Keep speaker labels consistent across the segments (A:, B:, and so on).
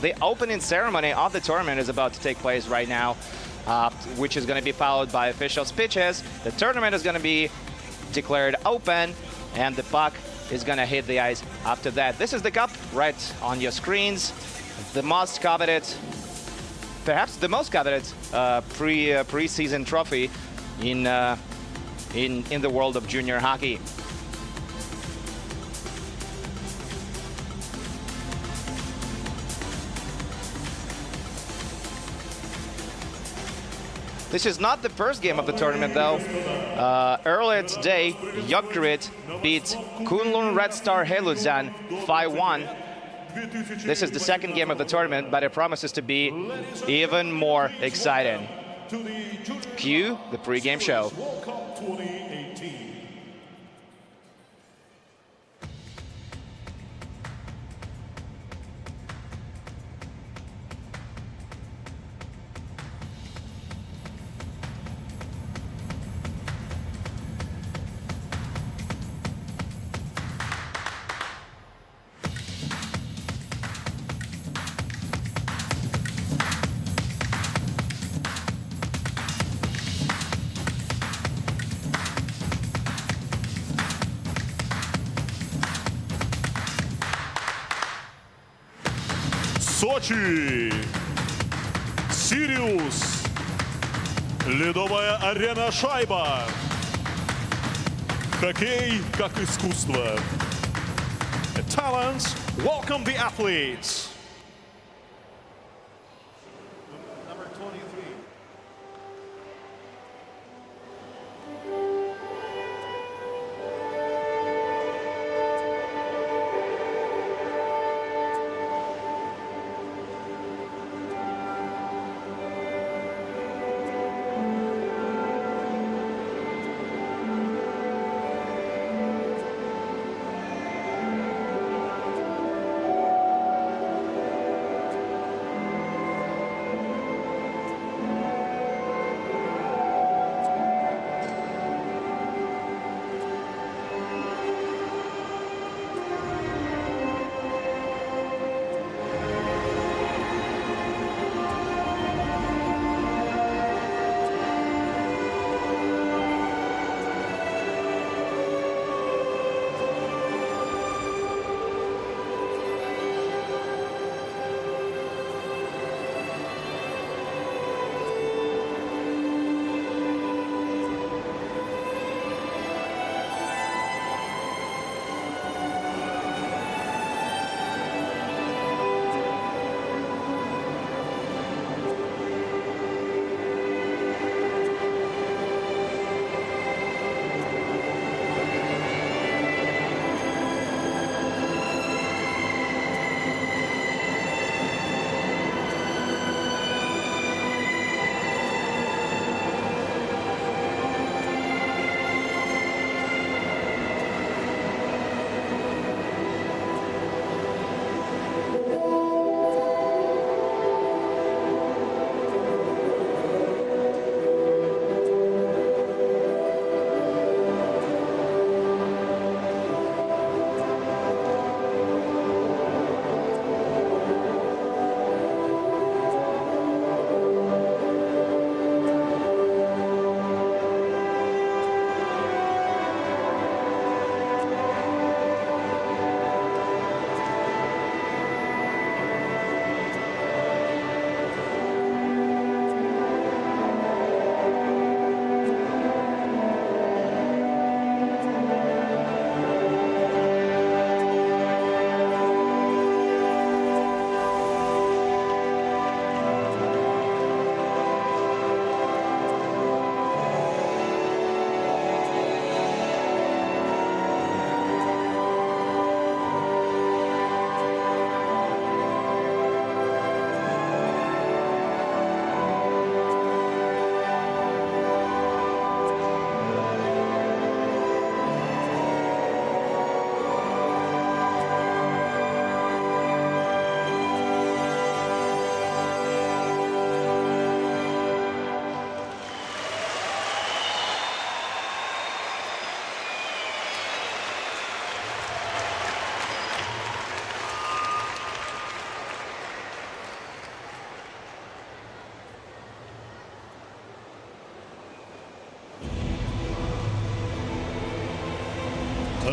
A: The opening ceremony of the tournament is about to take place right now, which is going to be followed by official speeches. The tournament is going to be declared open, and the puck is going to hit the ice after that. This is the cup right on your screens. The most coveted, perhaps the most coveted pre-season trophy in the world of junior hockey. This is not the first game of the tournament, though. Earlier today, Jokerit beat Kunlun Red Star Heluzan 5-1. This is the second game of the tournament, but it promises to be even more exciting. Cue the pre-game show.
B: Сочи, Сириус, ледовая арена «Шайба». Хоккей как искусство. Talents, welcome the athletes.
C: Number 23.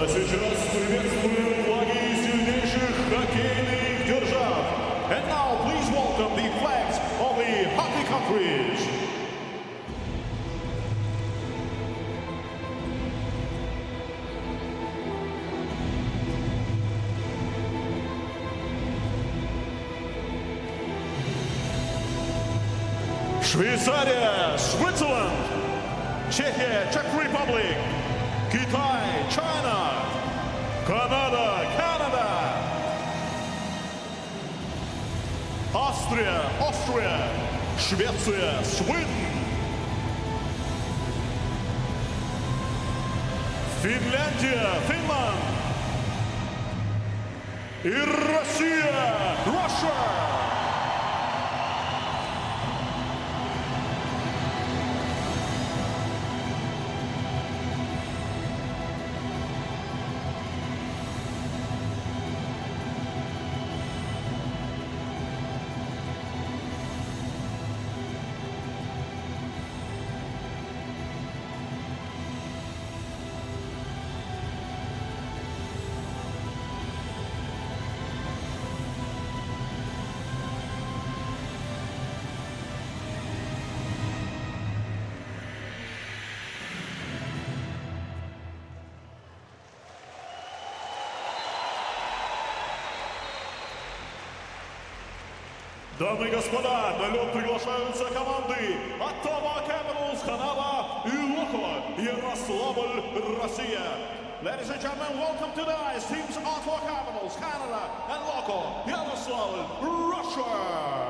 B: А сейчас приветствуем флаги сильнейших хоккейных держав. And now please welcome the flags of the hockey countries. Швейцария, Switzerland, Czechia, Czech Republic, Китай, China, Канада, Canada, Austria, Austria, Швеция, Sweden, Финляндия, Finland, и Россия, Russia. Дамы и господа, на лед приглашаются команды Ottawa Capitals, Канада и Loko, Ярославль, Россия. Ladies and gentlemen, welcome to the ice, teams Ottawa Capitals, Canada and Loko, Ярославль, Russia.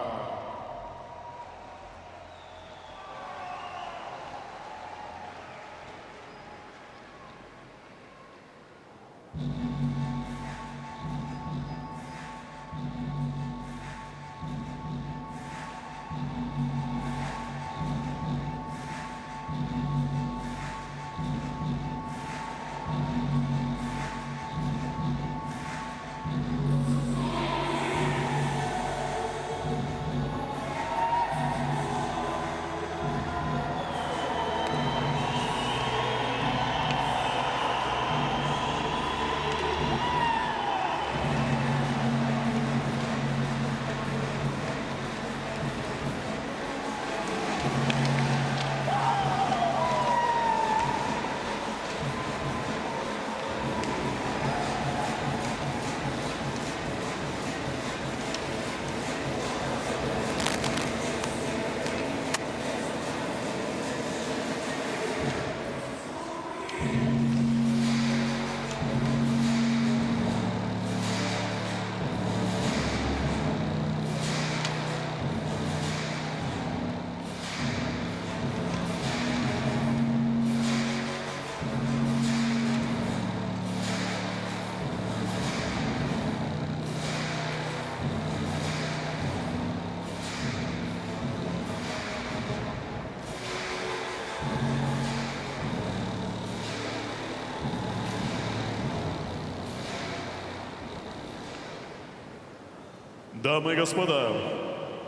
B: Дамы и господа,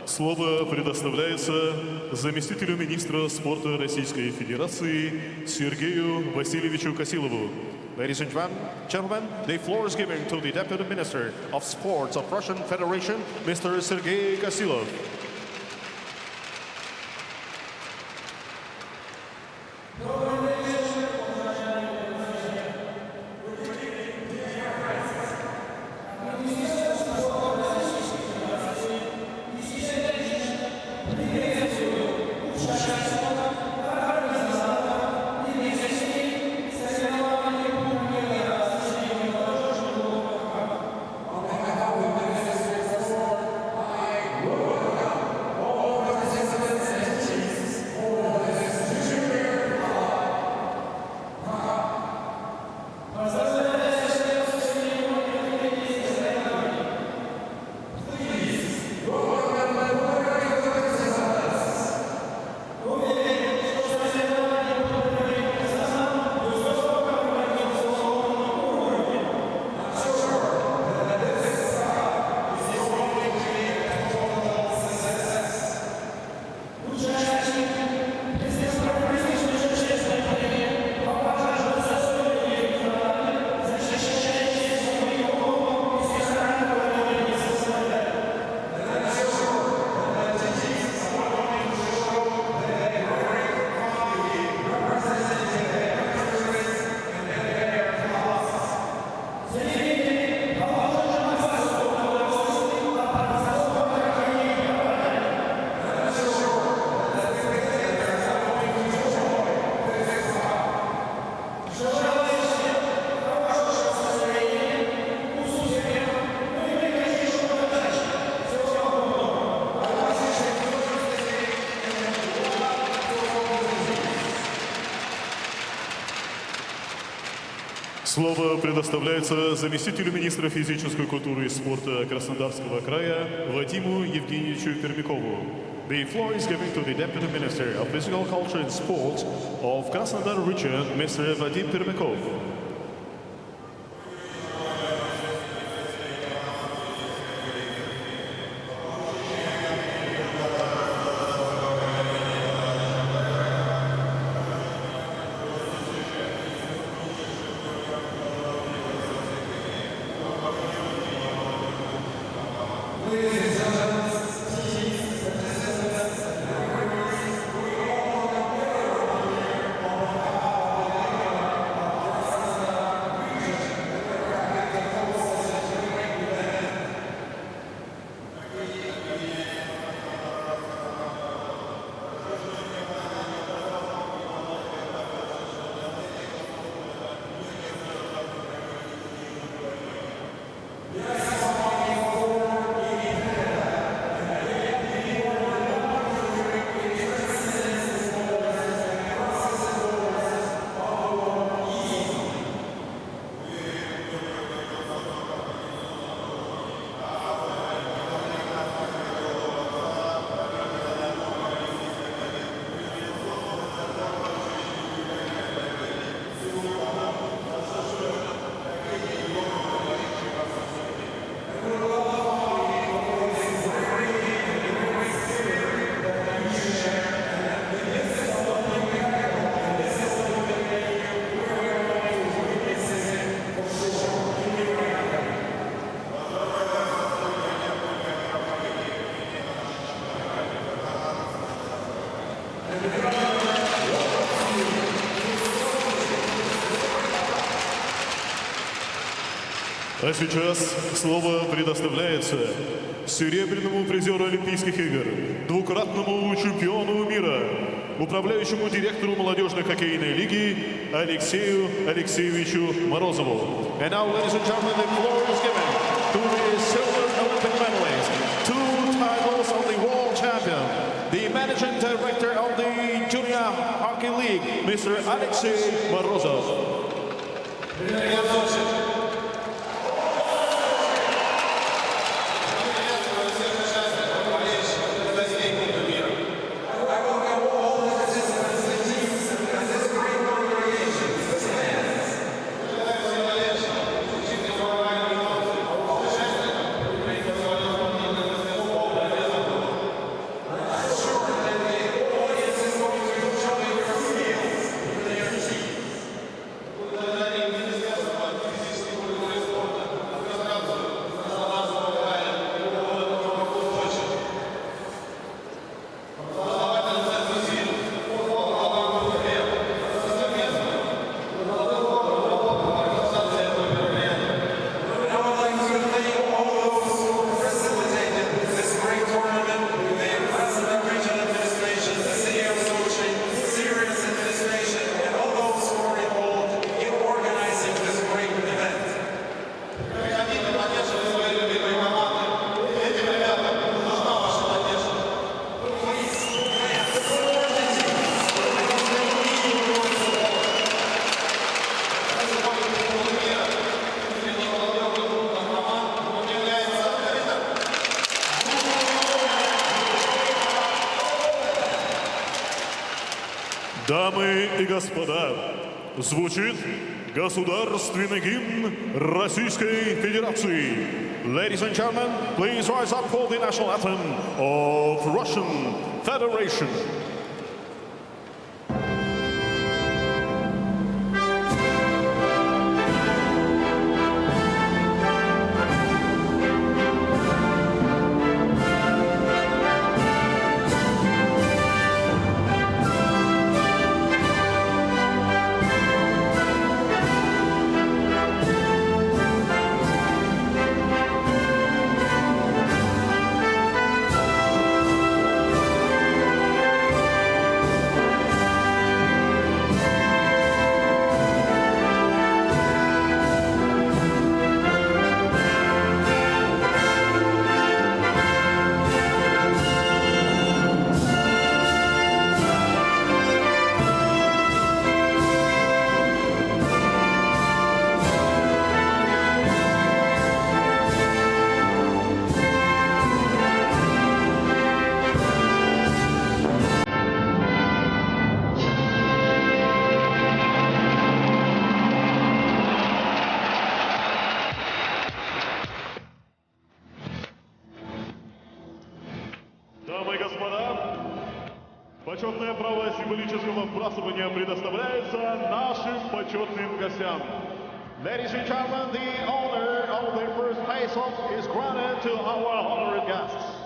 B: слово предоставляется заместителю министра спорта Российской Федерации Сергею Васильевичу Косилову.
D: Ladies and gentlemen, the floor is given to the Deputy Minister of Sports of Russian Federation, Mr. Sergei Kosilov.
B: Слово предоставляется заместителю министра физической культуры и спорта Краснодарского края Вадиму Евгеньевичу Пермякову. The floor is given to the Deputy Minister of Physical Culture and Sports of Krasnodar region, Mr. Vadim Permяков. А сейчас слово предоставляется серебряному призеру Олимпийских игр, двукратному чемпиону мира, управляющему директору молодежной хоккейной лиги Алексею Алексеевичу Морозову. And now, ladies and gentlemen, the floor is given to the silver Olympic medalist, 2 titles of the world champion, the managing director of the Junior Hockey League, Mr. Alexey Morozov. Дамы и господа, звучит государственный гимн Российской Федерации. Ladies and gentlemen, please rise up for the national anthem of Russian Federation. Почетное право символического вбрасывания предоставляется нашим почетным гостям. Ladies and gentlemen, the honor of the first face-off is granted to our honored guests.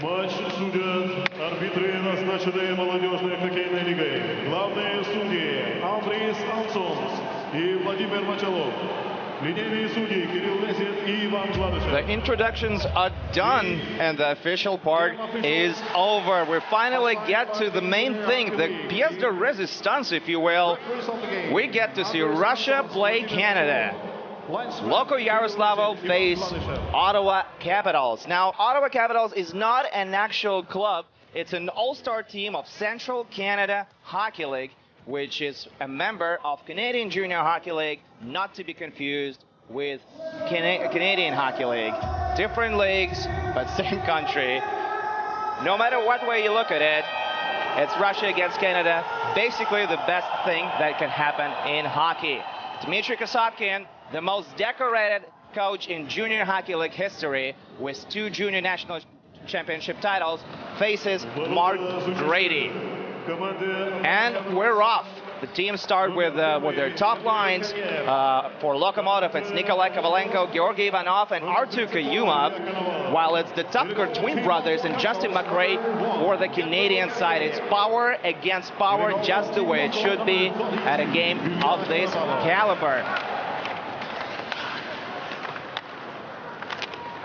B: Матч судят арбитры, назначенные молодежной хоккейной лигой. Главные судьи Андрей Ансонс и Владимир Мочалов. Линейные судьи Кирилл Лесин и Иван Гладышев.
A: The introductions are done and the official part is over. We finally get to the main thing, the pièce de résistance, if you will. We get to see Russia play Canada. Loko Yaroslavl face Ottawa Capitals. Now, Ottawa Capitals is not an actual club. It's an all-star team of Central Canada Hockey League, which is a member of Canadian Junior Hockey League, not to be confused with Canadian Hockey League. Different leagues, but same country. No matter what way you look at it, it's Russia against Canada. Basically the best thing that can happen in hockey. Dmitry Kosopkin, the most decorated coach in Junior Hockey League history, with 2 junior national championship titles, faces Mark Grady. And we're off. The teams start with their top lines. For Lokomotiv, it's Nikolai Kovalenko, Georgy Ivanov, and Artur Kayumov, while it's the Tupker twin brothers and Justin McRae for the Canadian side. It's power against power, just the way it should be at a game of this caliber.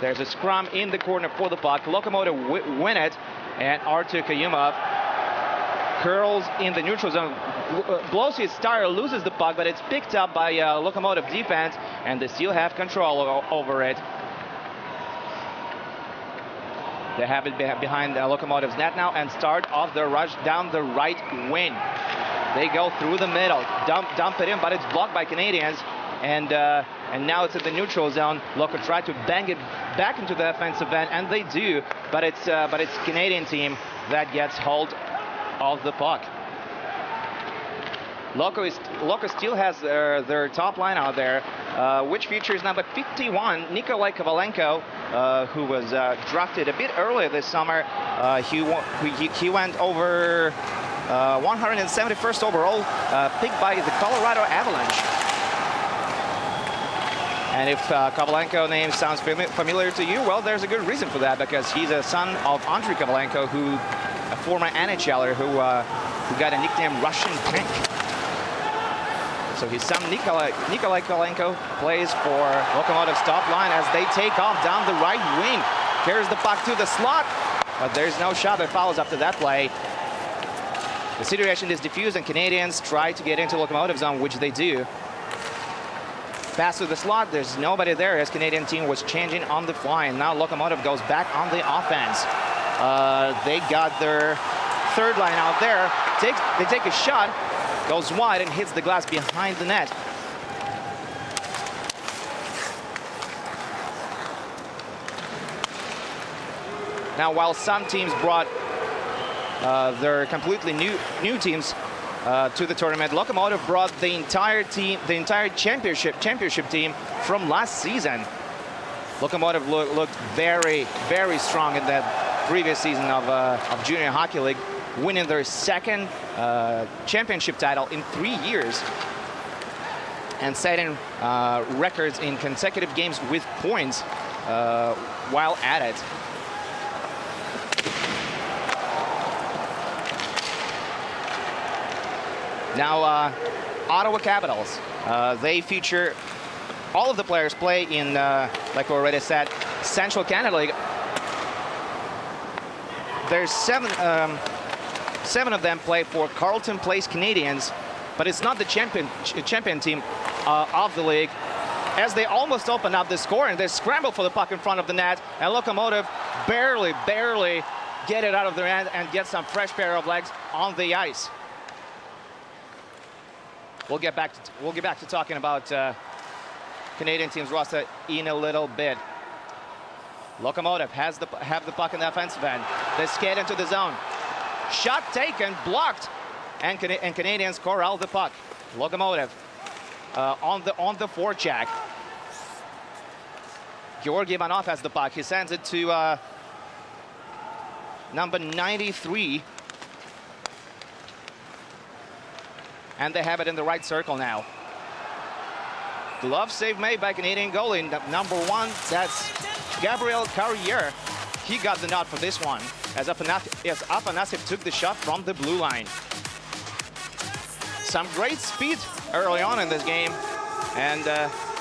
A: There's a scrum in the corner for the puck. Lokomotiv win it, and Artur Kayumov curls in the neutral zone, blows his tire, loses the puck, but it's picked up by Lokomotiv defense, and they still have control over it. They have it behind Lokomotiv's net now and start off the rush down the right wing. They go through the middle, dump it in, but it's blocked by Canadians, and now it's in the neutral zone. Loko tried to bang it back into the offensive end, and they do, but it's Canadian team that gets hold of the puck. Loko still has their top line out there, which features number 51, Nikolai Kovalenko, who was drafted a bit earlier this summer. He went over 171st overall, picked by the Colorado Avalanche. And if Kovalenko name sounds familiar to you, well, there's a good reason for that, because he's a son of Andrei Kovalenko, a former NHLer who got a nickname Russian Tank. So his son Nikolai Kovalenko plays for Lokomotiv's top line as they take off down the right wing. Carries the puck to the slot, but there's no shot that follows after that play. The situation is diffused, and Canadians try to get into Lokomotiv zone, which they do. Pass to the slot, there's nobody there as Canadian team was changing on the fly, and now Lokomotiv goes back on the offense. They got their third line out there. They take a shot, goes wide and hits the glass behind the net. Now, while some teams brought their completely new teams to the tournament, Lokomotiv brought the entire team, the entire championship team from last season. Lokomotiv looked very, very strong in that previous season of Junior Hockey League, winning their second championship title in 3 years and setting records in consecutive games with points while at it. Now, Ottawa Capitals, they feature all of the players play in, like we already said, Central Canada League. There's seven of them play for Carleton Place Canadians, but it's not the champion team of the league. As they almost open up the score and they scramble for the puck in front of the net, and Locomotive barely get it out of their hand and get some fresh pair of legs on the ice. We'll get back to talking about Canadian team's roster in a little bit. Locomotive have the puck in the offensive end. They skate into the zone. Shot taken, blocked, and Canadians corral the puck. Locomotive on the forecheck. Georgi Ivanov has the puck. He sends it to number 93. And they have it in the right circle now. Glove save made by Canadian goalie. Number 1, that's Gabriel Carrier. He got the nod for this one, as Afanasyev took the shot from the blue line. Some great speed early on in this game, and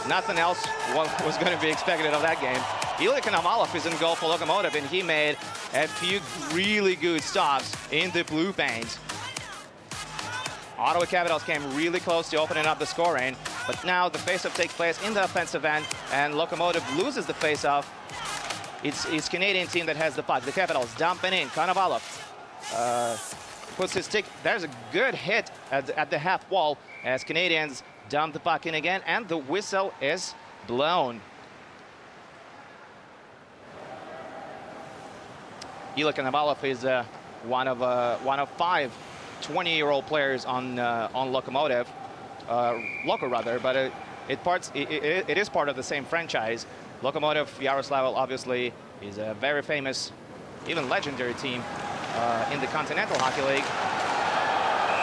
A: nothing else was going to be expected of that game. Ilya Konovalov is in goal for Locomotive, and he made a few really good stops in the blue paint. Ottawa Capitals came really close to opening up the scoring, but now the faceoff takes place in the offensive end, and Locomotive loses the faceoff. It's Canadian team that has the puck. The Capitals dumping in. Konovalov puts his stick. There's a good hit at the half wall as Canadians dump the puck in again, and the whistle is blown. Ilya Konovalov is one of 5 20-year-old players on Locomotive, Loko rather, but it is part of the same franchise. Locomotive Yaroslavl obviously is a very famous, even legendary team in the Continental Hockey League.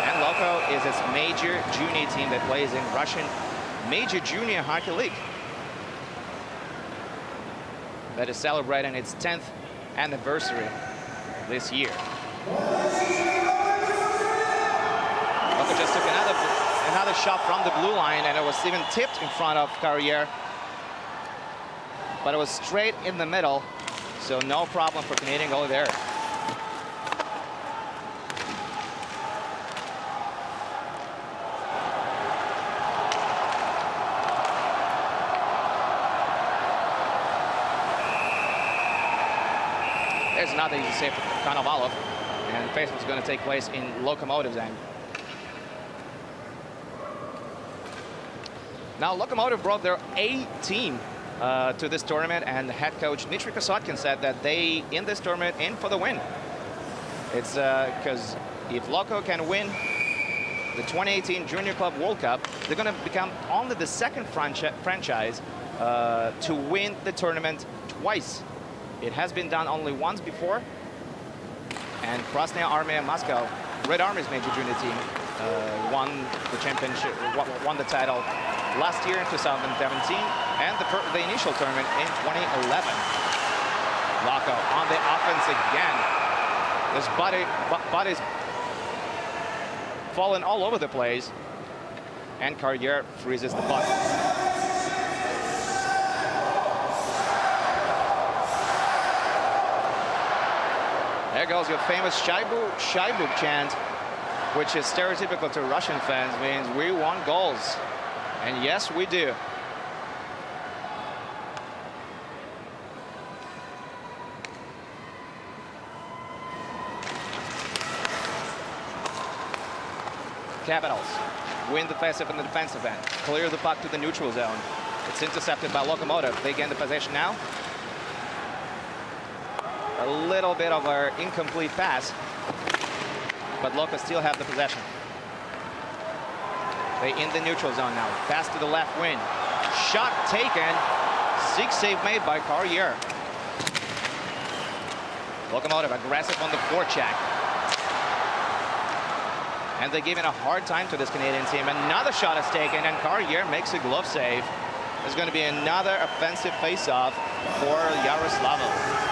A: And Loko is its major junior team that plays in Russian Major Junior Hockey League. That is celebrating its 10th anniversary this year. Loko just took another shot from the blue line, and it was even tipped in front of Carrier. But it was straight in the middle, so no problem for Canadian goalie there. There's another easy save for Konovalov, and the face was going to take place in Locomotive's end. Now Locomotive brought their A team to this tournament, and head coach Dmitry Kosotkin said that they, in this tournament, in for the win. It's because if Loko can win the 2018 Junior Club World Cup, they're going to become only the second franchise to win the tournament twice. It has been done only once before, and Krasnaya Armia Moscow, Red Army's major junior team, won the championship, won the title last year in 2017, and the initial tournament in 2011. Loko on the offense again. This body's falling all over the place, and Carrier freezes the puck. There goes your famous Shaibu chant, which is stereotypical to Russian fans, means we want goals. And yes, we do. Capitals win the faceoff in the defensive end, clear the puck to the neutral zone. It's intercepted by Locomotive. They gain the possession now. A little bit of an incomplete pass, but Loko still have the possession. They in the neutral zone now. Pass to the left wing. Shot taken. 6 save made by Carrier. Locomotive aggressive on the forecheck. And they're giving a hard time to this Canadian team. Another shot is taken, and Carrier makes a glove save. There's going to be another offensive face-off for Yaroslavl.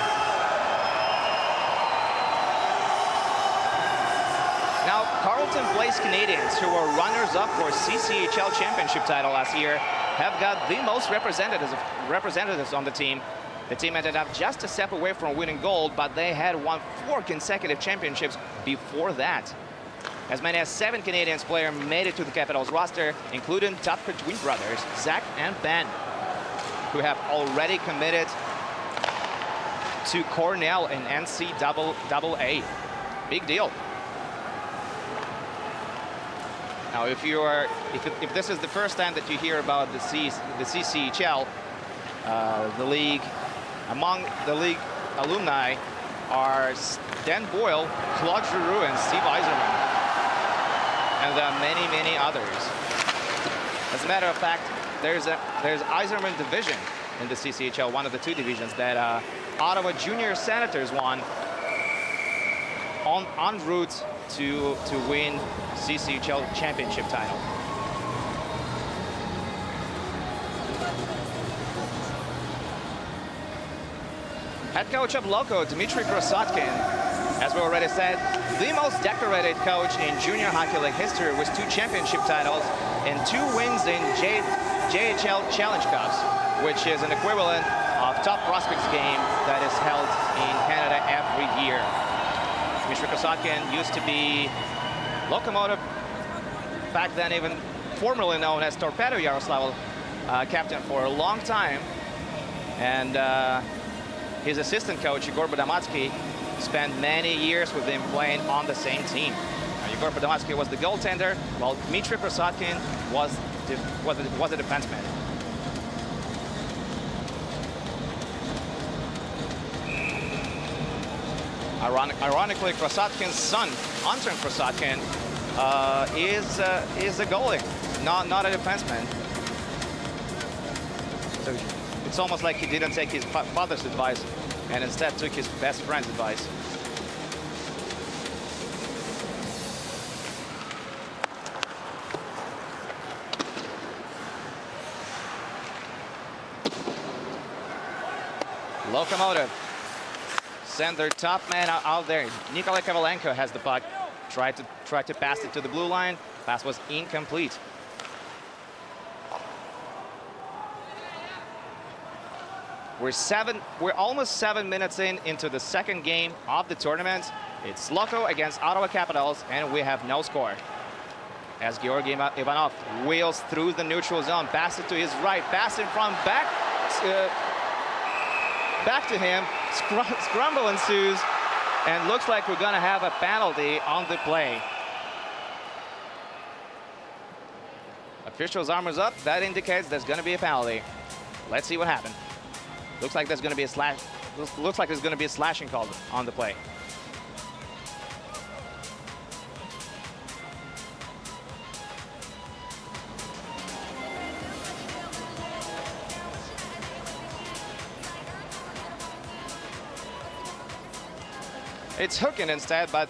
A: Now, Carleton Place Canadians, who were runners-up for CCHL championship title last year, have got the most representatives on the team. The team ended up just a step away from winning gold, but they had won 4 consecutive championships before that. As many as 7 Canadian players made it to the Capitals roster, including top twin brothers, Zach and Ben, who have already committed to Cornell in NCAA. Big deal. Now, if this is the first time that you hear about the CCHL, the league, among the league alumni are Dan Boyle, Claude Giroux, and Steve Yzerman. And there are many, many others. As a matter of fact, there's Yzerman division in the CCHL, one of the 2 divisions that Ottawa Junior Senators won en route to win CCHL championship title. Head coach of Loko, Dmitry Krasotkin, as we already said, the most decorated coach in junior hockey league history with 2 championship titles and 2 wins in JHL Challenge Cups, which is an equivalent of top prospects game that is held in Canada every year. Dmitry Krasotkin used to be Lokomotiv, back then even formerly known as Torpedo Yaroslavl, captain for a long time. And his assistant coach, Igor Budamatsky, spent many years with him playing on the same team. Igor Budamatsky was the goaltender, while Dmitry Krasotkin was a defenseman. Ironically, Krasotkin's son, Anton Krasotkin, is a goalie, not a defenseman. So it's almost like he didn't take his father's advice and instead took his best friend's advice. Lokomotiv send their top man out there. Nikolai Kovalenko has the puck. Tried to pass it to the blue line. Pass was incomplete. We're almost 7 minutes into the second game of the tournament. It's Loko against Ottawa Capitals, and we have no score. As Georgi Ivanov wheels through the neutral zone, pass it to his right, pass in front, back to him. Scramble ensues, and looks like we're gonna have a penalty on the play. Officials' armors up. That indicates there's gonna be a penalty. Let's see what happened. Looks like there's gonna be a slash. Looks like there's gonna be a slashing called on the play. It's hooking instead, but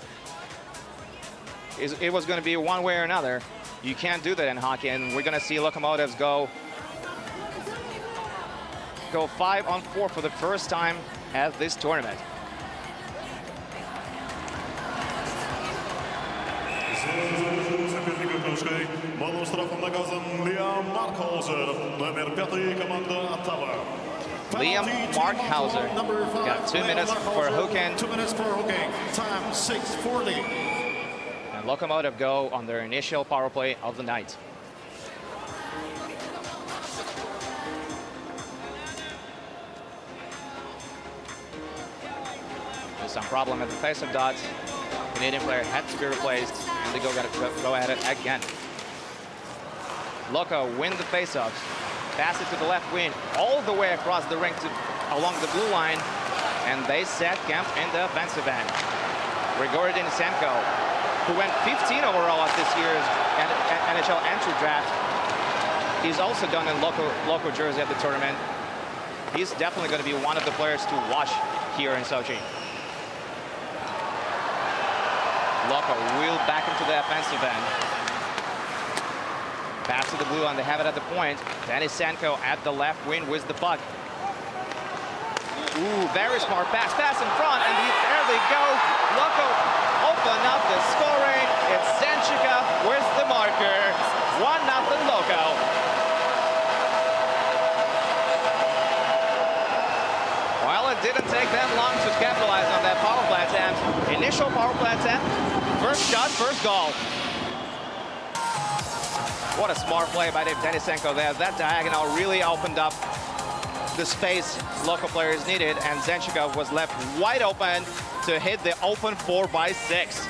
A: it was going to be one way or another. You can't do that in hockey, and we're going to see Lokomotivs go 5-on-4 for the first time at this tournament.
B: Малым штрафом наказан Liam Markhauser, номер 5 команда Ottawa.
A: Liam Markhauser got 2 minutes for hooking.
B: 2 minutes for hooking. Time 6:40.
A: And Lokomotiv go on their initial power play of the night. There's some problem at the face-off dot. Canadian player had to be replaced, and they go at it again. Loko win the face-offs. Pass it to the left wing, all the way across the rink along the blue line, and they set camp in the offensive end. Grigory Denisenko, who went 15 overall at this year's NHL entry draft, he's also done in Loko jersey at the tournament. He's definitely going to be one of the players to watch here in Sochi. Loko wheeled back into the offensive end. Pass to the blue line, they have it at the point. Denisenko at the left wing with the puck. Ooh, very smart pass in front, and there they go. Loko open up the scoring. It's Zenchika with the marker. 1-0 Loko. take them long to capitalize on that power play attempt. Initial power play attempt, first shot, first goal. What a smart play by Denisenko there. That diagonal really opened up the space Loko players needed, and Zenchikov was left wide open to hit the open 4x6.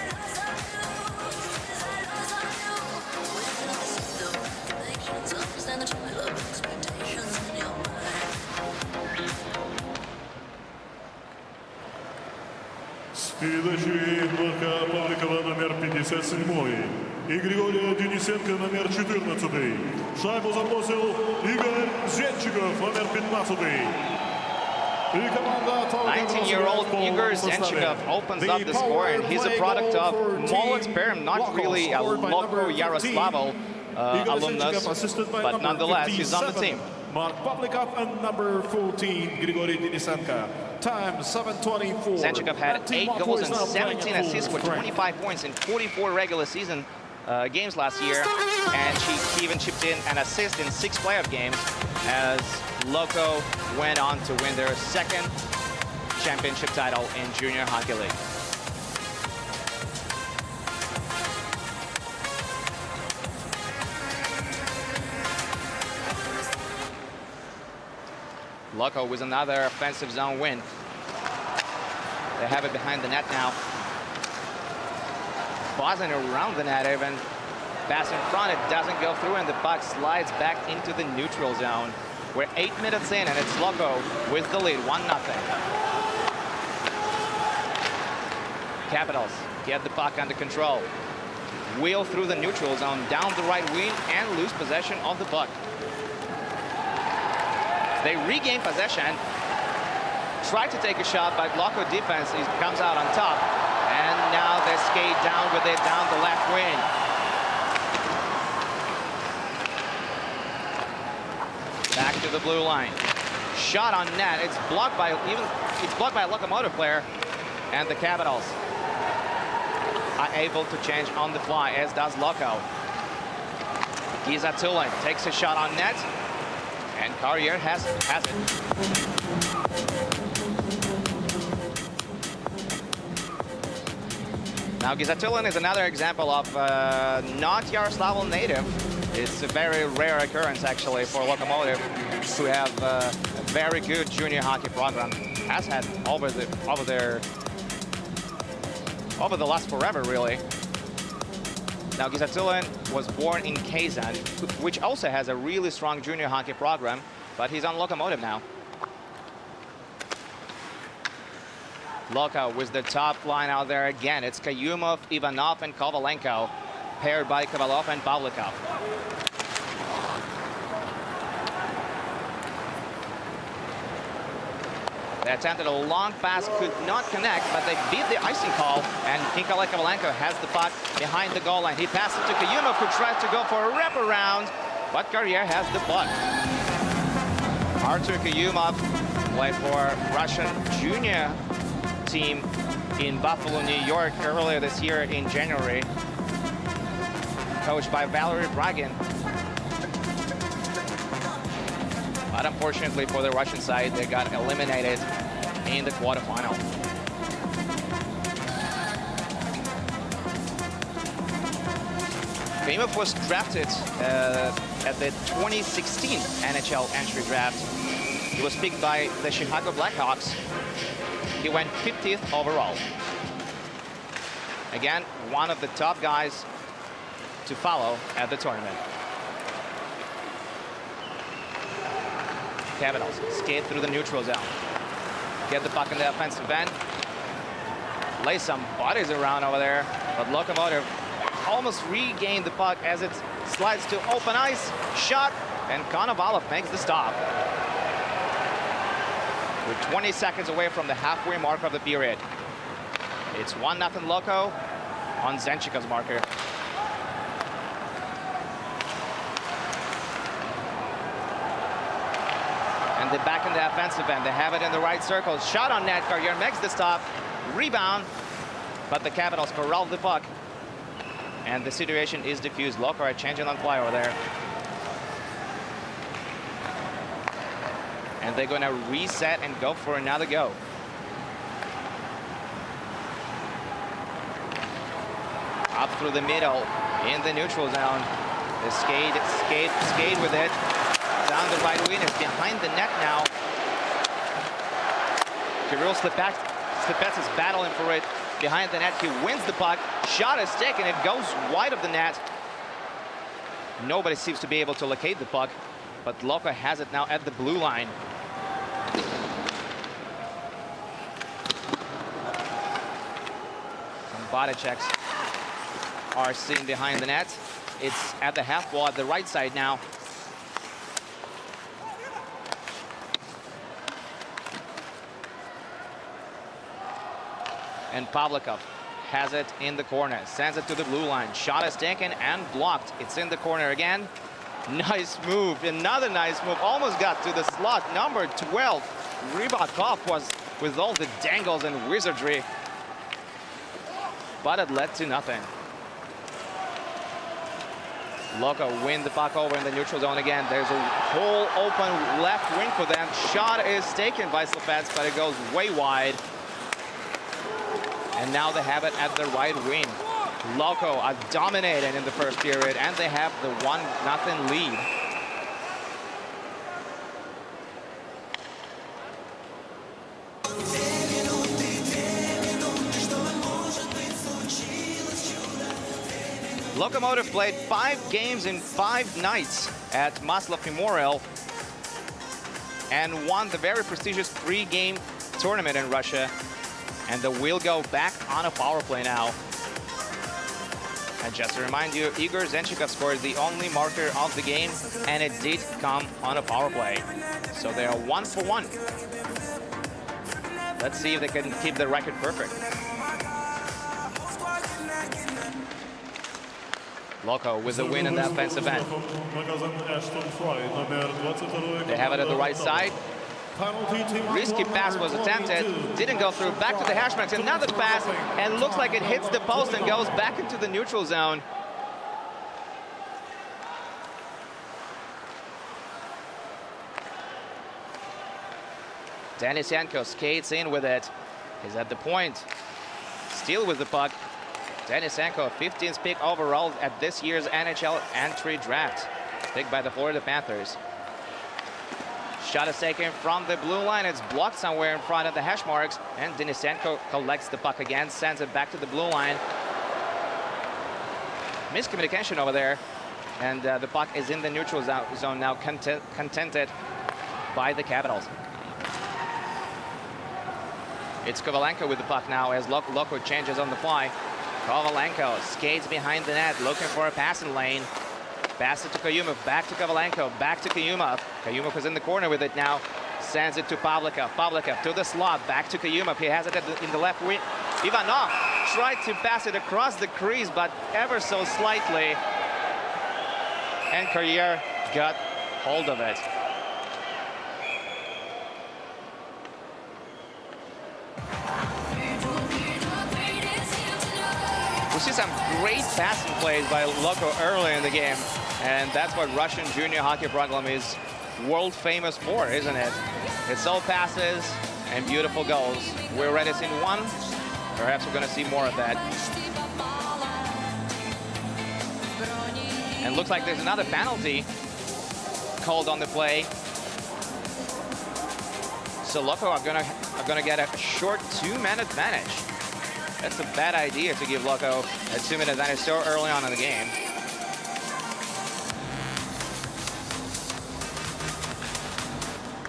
B: С передачей Лока Павликова номер 57 и Григория Денисенко номер 14. Шайбу забросил Игорь Зенчиков номер 15.
A: 19-year-old Igor Zenchikov opens up the score, and he's a product of Molot's Perm, not really a Loko Yaroslavl alumnus, but nonetheless, he's on the team.
D: Mark Pavlikov and number 14, Grigory Denisenko. Time 7:24.
A: Zenchikov had 8 goals and 17 assists with 25 points in 44 regular season games last year, and he even chipped in an assist in 6 playoff games as Loko went on to win their second championship title in Junior Hockey League. Loko with another offensive zone win. They have it behind the net now. Buzzing around the net, even pass in front, it doesn't go through, and the puck slides back into the neutral zone. We're 8 minutes in, and it's Loko with the lead, 1-0. Capitals get the puck under control. Wheel through the neutral zone, down the right wing, and lose possession of the puck. They regain possession, try to take a shot, but Loko defense comes out on top. And now they skate down with it down the left wing. Back to the blue line. Shot on net. It's blocked by a Lokomotiv player, and the Capitals are able to change on the fly, as does Loko. Giza Tulin takes a shot on net, and Carrier has it. Now, Gizatulin is another example of not Yaroslavl native. It's a very rare occurrence, actually, for Lokomotiv to have a very good junior hockey program. Has had over the last forever, really. Now, Gizatulin was born in Kazan, which also has a really strong junior hockey program, but he's on Lokomotiv now. Loko with the top line out there again. It's Kayumov, Ivanov, and Kovalenko, paired by Kovalov and Pavlikov. They attempted a long pass, could not connect, but they beat the icing call, and Nikolai Kovalenko has the puck behind the goal line. He passes to Kayumov, who tries to go for a wraparound, but Carrier has the puck. Artur Kayumov played for Russian junior team in Buffalo, New York earlier this year in January, coached by Valery Bragin. But unfortunately for the Russian side, they got eliminated in the quarterfinal. Kayumov was drafted at the 2016 NHL entry draft. He was picked by the Chicago Blackhawks. He went 50th overall. Again, one of the top guys to follow at the tournament. Capitals skate through the neutral zone. Get the puck in the offensive end. Lay some bodies around over there, but Lokomotiv almost regained the puck as it slides to open ice. Shot, and Konovalov makes the stop. We're 20 seconds away from the halfway mark of the period. It's 1-0 Loko on Zenchikov's marker. And they're back in the offensive end. They have it in the right circle. Shot on net. Carrier makes the stop. Rebound. But the Capitals corral the puck. And the situation is diffused. Loko are changing on fly over there. And they're going to reset and go for another go. through the middle in the neutral zone. The skate with it. Down the right wing, it's behind the net now. Kirill Slepets is battling for it behind the net. He wins the puck. Shot is taken. It goes wide of the net. Nobody seems to be able to locate the puck, but Loko has it now at the blue line. Some body checks are seen behind the net. It's at the half wall at the right side now. And Pavlikov has it in the corner, sends it to the blue line. Shot is taken and blocked. It's in the corner again. Nice move, another nice move. Almost got to the slot. Number 12, Rybakov was with all the dangles and wizardry. But it led to nothing. Loko win the puck over in the neutral zone again. There's a whole open left wing for them. Shot is taken by Slepets, but it goes way wide. And now they have it at the right wing. Loko are dominating in the first period, and they have the 1-0 lead. Lokomotiv played 5 games in 5 nights at Maslov Memorial and won the very prestigious 3-game tournament in Russia. And they will go back on a power play now. And just to remind you, Igor Zenchikov scored the only marker of the game, and it did come on a power play. So they are 1 for 1. Let's see if they can keep the record perfect. Loko with the win in the offensive end. They have it at the right side. Risky pass was attempted, didn't go through. Back to the hash marks, another pass, and looks like it hits the post and goes back into the neutral zone. Denisenko skates in with it. He's at the point. Still with the puck. Denisenko, 15th pick overall at this year's NHL entry draft. Picked by the Florida Panthers. Shot is taken from the blue line. It's blocked somewhere in front of the hash marks. And Denisenko collects the puck again, sends it back to the blue line. Miscommunication over there. And the puck is in the neutral zone now, contented by the Capitals. It's Kovalenko with the puck now as Loko changes on the fly. Kovalenko skates behind the net, looking for a passing lane. Pass it to Kayumov, back to Kovalenko, back to Kayumov. Kayumov is in the corner with it now. Sends it to Pavlikov. Pavlikov to the slot, back to Kayumov. He has it in the left wing. Ivanov tried to pass it across the crease, but ever so slightly. And Carrier got hold of it. We see some great passing plays by Loko early in the game, and that's what Russian junior hockey program is world famous for, isn't it? It's all passes and beautiful goals. We're already seen one. Perhaps we're going to see more of that. And looks like there's another penalty called on the play. So Loko are gonna get a short 2-man advantage. That's a bad idea to give Loko a 2-minute advantage so early on in the game.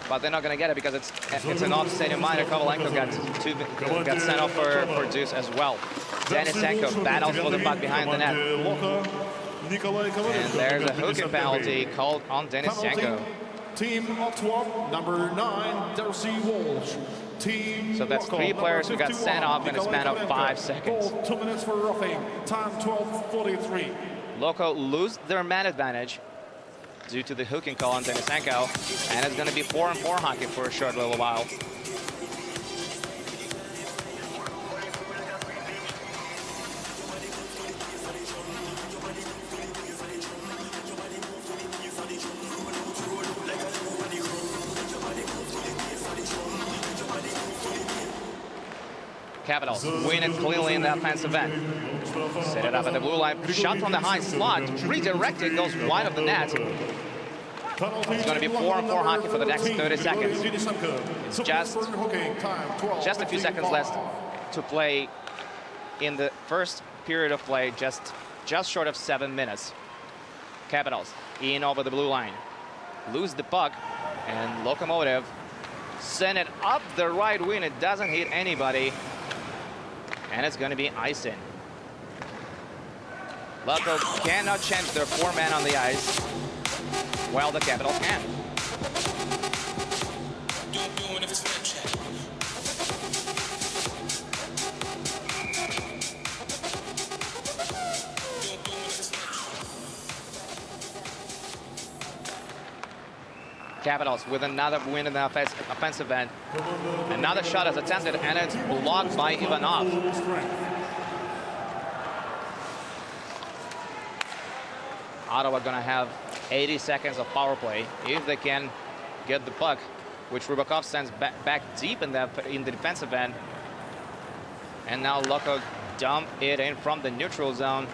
A: But they're not going to get it because it's an offside minor. Kovalenko got sent off for Deuce as well. Denisenko battles for the puck behind the net. And there's a hooking penalty called on Denisenko.
D: Team Ottawa, number 9, Darcy Walsh.
A: So that's 3 players who got sent off in a span of 5 seconds.
D: 2 minutes for roughing, time 12:43.
A: Loko lose their man advantage due to the hooking call on Denisenko, and it's going to be 4-on-4 hockey for a short little while. Capitals win it cleanly in the offensive end. Set it up at the blue line. Shot from the high slot. Redirected, goes wide of the net. It's going to be 4-on-4 hockey for the next 30 seconds. It's just a few seconds left to play in the first period of play, just short of 7 minutes. Capitals in over the blue line. Lose the puck, and Lokomotiv send it up the right wing. It doesn't hit anybody, and it's going to be icing. Loko cannot change their 4 men on the ice, while the Capitals can. Capitals with another win in the offensive end. Another shot is attempted, and it's blocked by Ivanov. Ottawa gonna have 80 seconds of power play if they can get the puck, which Rybakov sends back deep in the defensive end. And now Loko dump it in from the neutral zone,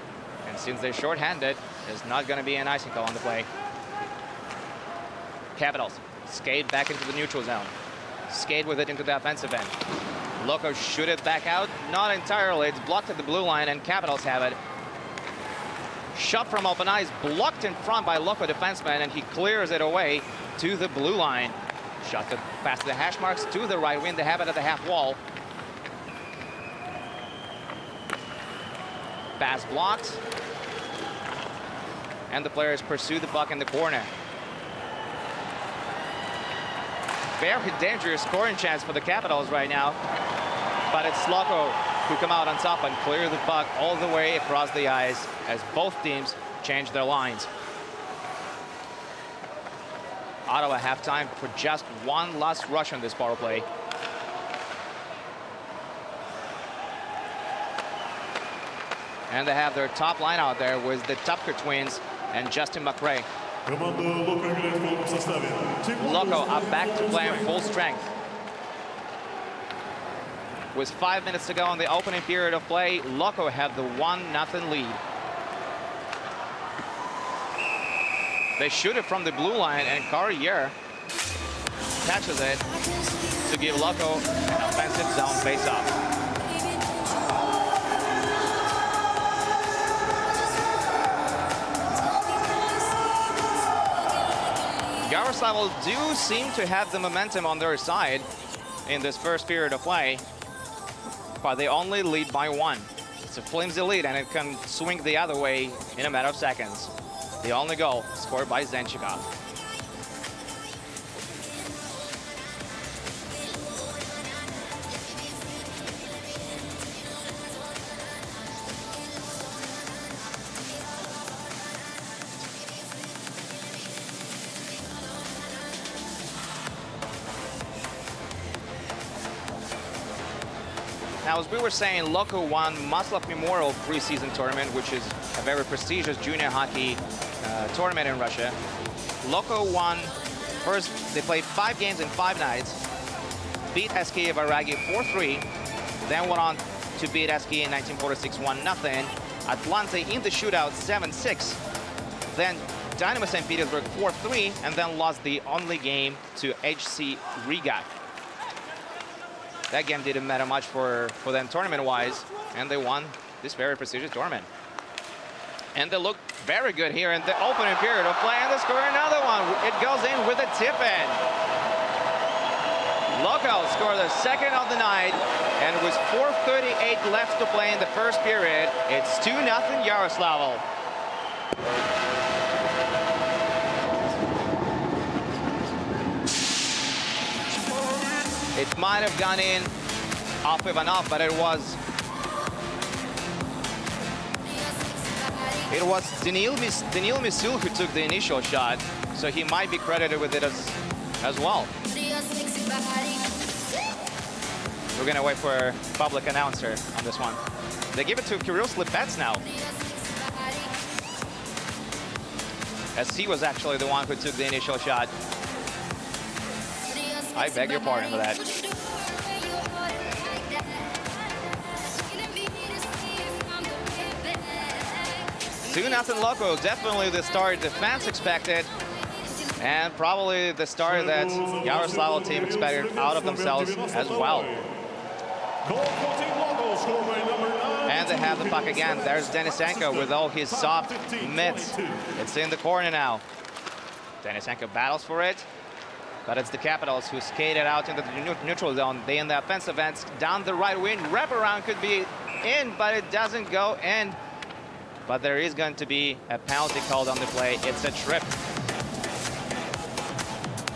A: and since they're short-handed, there's not gonna be an icing call on the play. Capitals skate back into the neutral zone. Skate with it into the offensive end. Loko shoot it back out. Not entirely. It's blocked at the blue line, and Capitals have it. Shot from open ice, blocked in front by Loko defenseman, and he clears it away to the blue line. Shot past the hash marks to the right wing. They have it at the half wall. Pass blocked. And the players pursue the puck in the corner. Very dangerous scoring chance for the Capitals right now. But it's Loko who come out on top and clear the puck all the way across the ice as both teams change their lines. Ottawa have time for just one last rush on this power play. And they have their top line out there with the Tupker twins and Justin McRae. Loko are back to playing full strength. With 5 minutes to go in the opening period of play, Loko have the 1-0 lead. They shoot it from the blue line, and Carrier catches it to give Loko an offensive zone face-off. Yaroslavl do seem to have the momentum on their side in this first period of play, but they only lead by 1. It's a flimsy lead, and it can swing the other way in a matter of seconds. The only goal scored by Zenchikov. Now, as we were saying, Loko won Maslov Memorial preseason tournament, which is a very prestigious junior hockey tournament in Russia. Loko won first. They played 5 games in 5 nights, beat SK Varagi 4-3, then went on to beat SK in 1946 1-0. Atlanta in the shootout 7-6, then Dynamo St. Petersburg 4-3, and then lost the only game to HC Riga. That game didn't matter much for them tournament-wise, and they won this very prestigious tournament. And they look very good here in the opening period of play, and they score another one. It goes in with a tip-in. Loko scored the second of the night, and with 4:38 left to play in the first period, it's 2-0 Yaroslavl. It might have gone in off Ivanov, but it was Daniil Misil who took the initial shot, so he might be credited with it as well. We're gonna wait for a public announcer on this one. They give it to Kirill Slipets now, as he was actually the one who took the initial shot. I beg your pardon for that. 2-0 Loko. Definitely the start the fans expected. And probably the start that Yaroslavl team expected out of themselves as well. And they have the puck again. There's Denisenko with all his soft mitts. It's in the corner now. Denisenko battles for it, but it's the Capitals who skated out into the neutral zone. They in the offensive end, down the right wing. Wraparound could be in, but it doesn't go in. But there is going to be a penalty called on the play. It's a trip.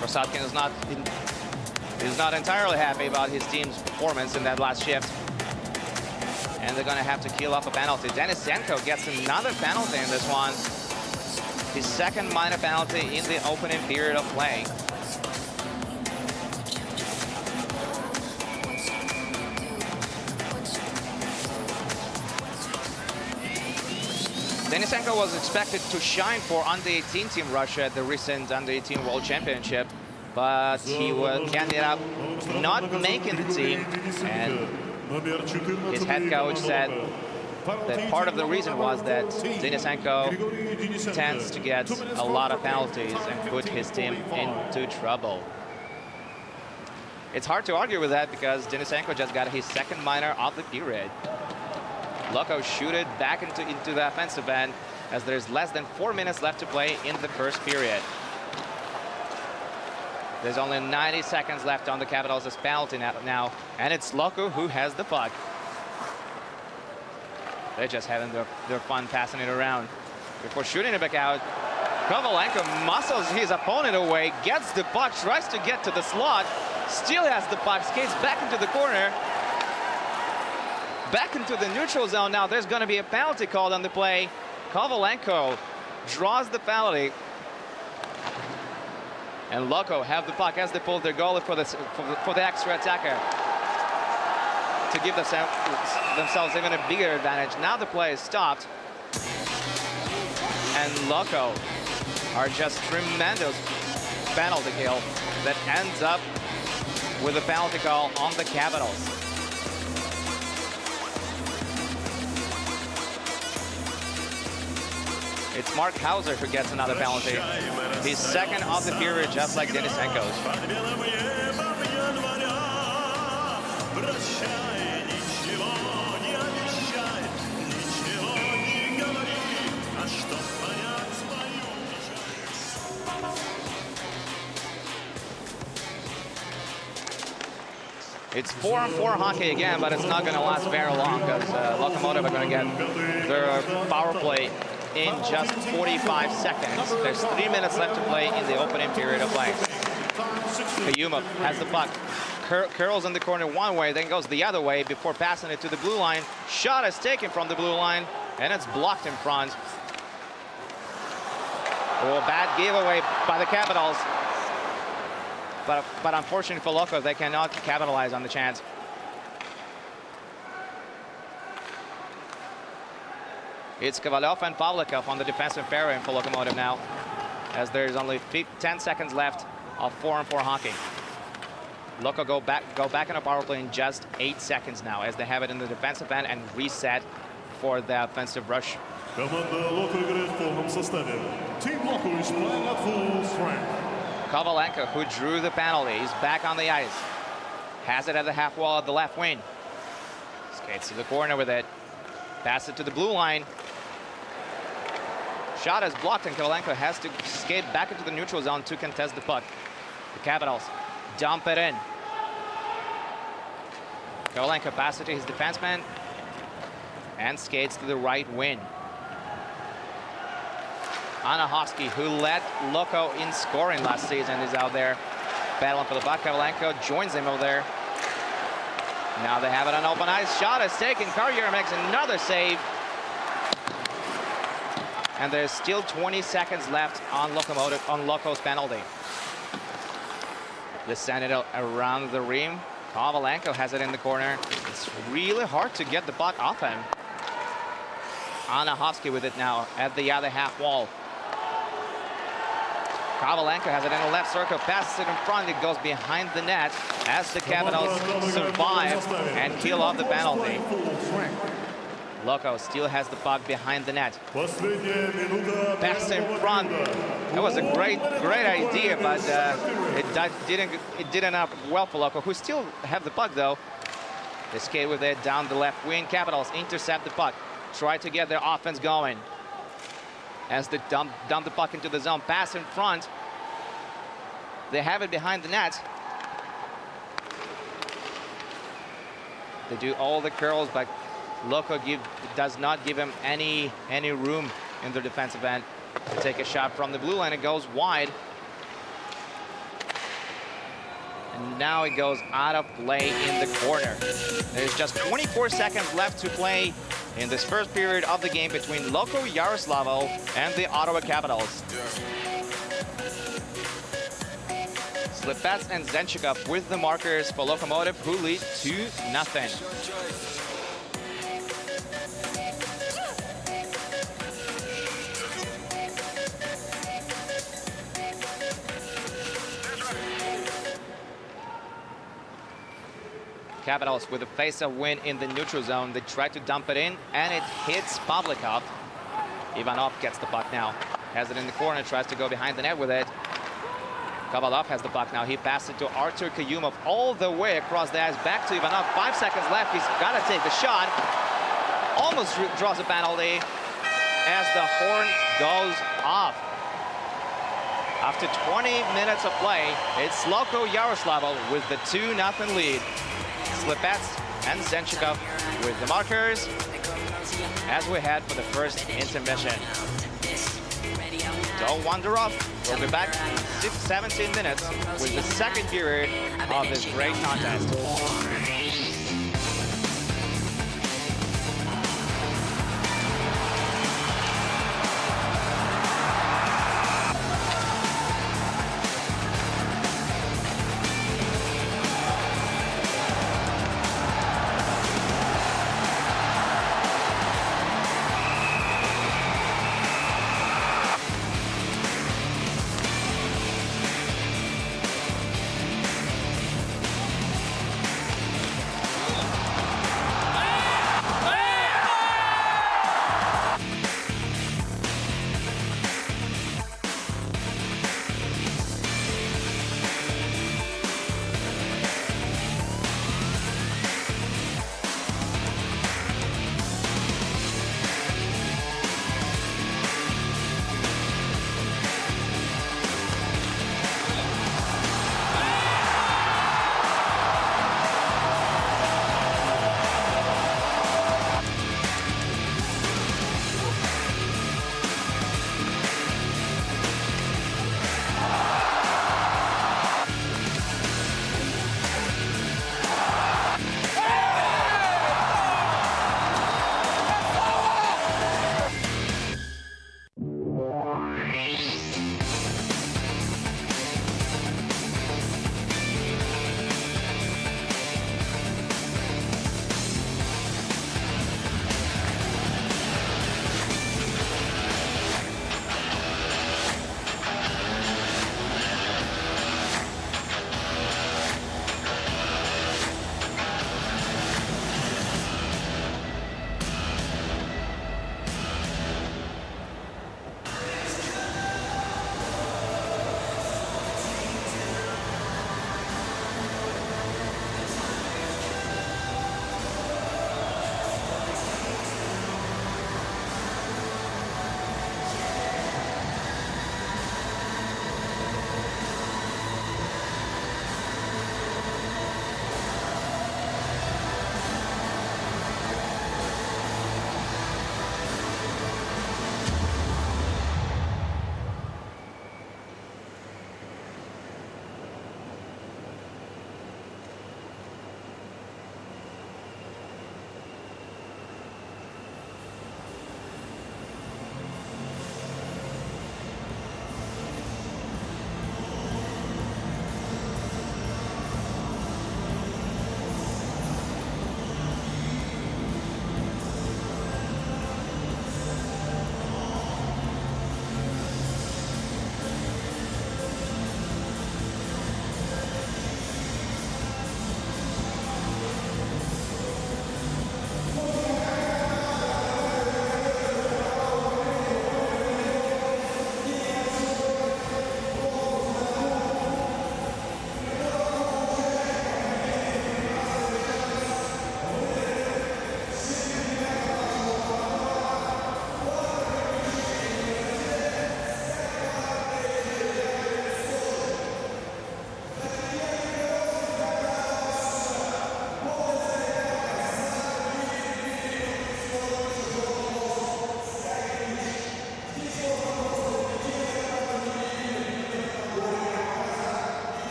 A: Rosatkin is not entirely happy about his team's performance in that last shift. And they're going to have to kill off a penalty. Denisenko gets another penalty in this one. His second minor penalty in the opening period of play. Denisenko was expected to shine for under-18 team Russia at the recent under-18 World Championship, but he ended up not making the team, and his head coach said that part of the reason was that Denisenko tends to get a lot of penalties and put his team into trouble. It's hard to argue with that because Denisenko just got his second minor of the period. Loko shooted back into the offensive end as there's less than 4 minutes left to play in the first period. There's only 90 seconds left on the Capitals' penalty now, and it's Loko who has the puck. They're just having their fun passing it around. Before shooting it back out, Kovalenko muscles his opponent away, gets the puck, tries to get to the slot, still has the puck, skates back into the corner, back into the neutral zone. Now there's going to be a penalty called on the play. Kovalenko draws the penalty. And Loko have the puck as they pull their goalie for the extra attacker to give themselves even a bigger advantage. Now the play is stopped. And Loko are just tremendous penalty kill that ends up with a penalty call on the Capitals. It's Mark Hauser who gets another penalty. His second of the period, just like Denisenko's. It's 4-on-4 hockey again, but it's not going to last very long because Lokomotiv are going to get their power play in just 45 seconds. There's 3 minutes left to play in the opening period of play. Kayumov has the puck, curls in the corner one way, then goes the other way before passing it to the blue line. Shot is taken from the blue line, and it's blocked in front. Oh, bad giveaway by the Capitals. But unfortunately for Loko, they cannot capitalize on the chance. It's Kovalyov and Pavlikov on the defensive pairing for Lokomotiv now, as there's only 10 seconds left of 4-on-4 hockey. Loko go back in a power play in just 8 seconds now, as they have it in the defensive end and reset for the offensive rush. Kovalenko, who drew the penalty, is back on the ice. Has it at the half wall of the left wing. Skates to the corner with it. Pass it to the blue line. Shot is blocked, and Kovalenko has to skate back into the neutral zone to contest the puck. The Capitals dump it in. Kovalenko passes it to his defenseman and skates to the right wing. Anahovsky, who led Loko in scoring last season, is out there battling for the puck. Kovalenko joins him over there. Now they have it on open ice. Shot is taken. Carrier makes another save. And there's still 20 seconds left on Loko's penalty. They send it around the rim. Kovalenko has it in the corner. It's really hard to get the puck off him. Anahovsky with it now at the other half wall. Kovalenko has it in the left circle, passes it in front, it goes behind the net as the Capitals survive and kill off the penalty. Loko still has the puck behind the net.
B: Последняя минута
A: Pass in
B: первого
A: front.
B: периода.
A: That was a great idea, but it didn't up well for Loko, who still have the puck though. They skate with it down the left wing. Capitals intercept the puck, try to get their offense going. As they dump the puck into the zone, pass in front. They have it behind the net. They do all the curls, but Loko does not give him any room in their defensive end to take a shot from the blue line. It goes wide. And now it goes out of play in the corner. There's just 24 seconds left to play in this first period of the game between Loko Yaroslavl and the Ottawa Capitals. Slepets and Zenchikov with the markers for Lokomotiv, who lead 2-0. Capitals with a face-off win in the neutral zone. They try to dump it in, and it hits Pavlikov. Ivanov gets the puck now. Has it in the corner, tries to go behind the net with it. Kovalov has the puck now. He passes it to Artur Kayumov all the way across the ice. Back to Ivanov. 5 seconds left. He's got to take the shot. Almost draws a penalty as the horn goes off. After 20 minutes of play, it's Loko Yaroslavl with the 2-0 lead. Slepets and Zenchikov with the markers as we head for the first intermission. Don't wander off. We'll be back in 17 minutes with the second period of this great contest.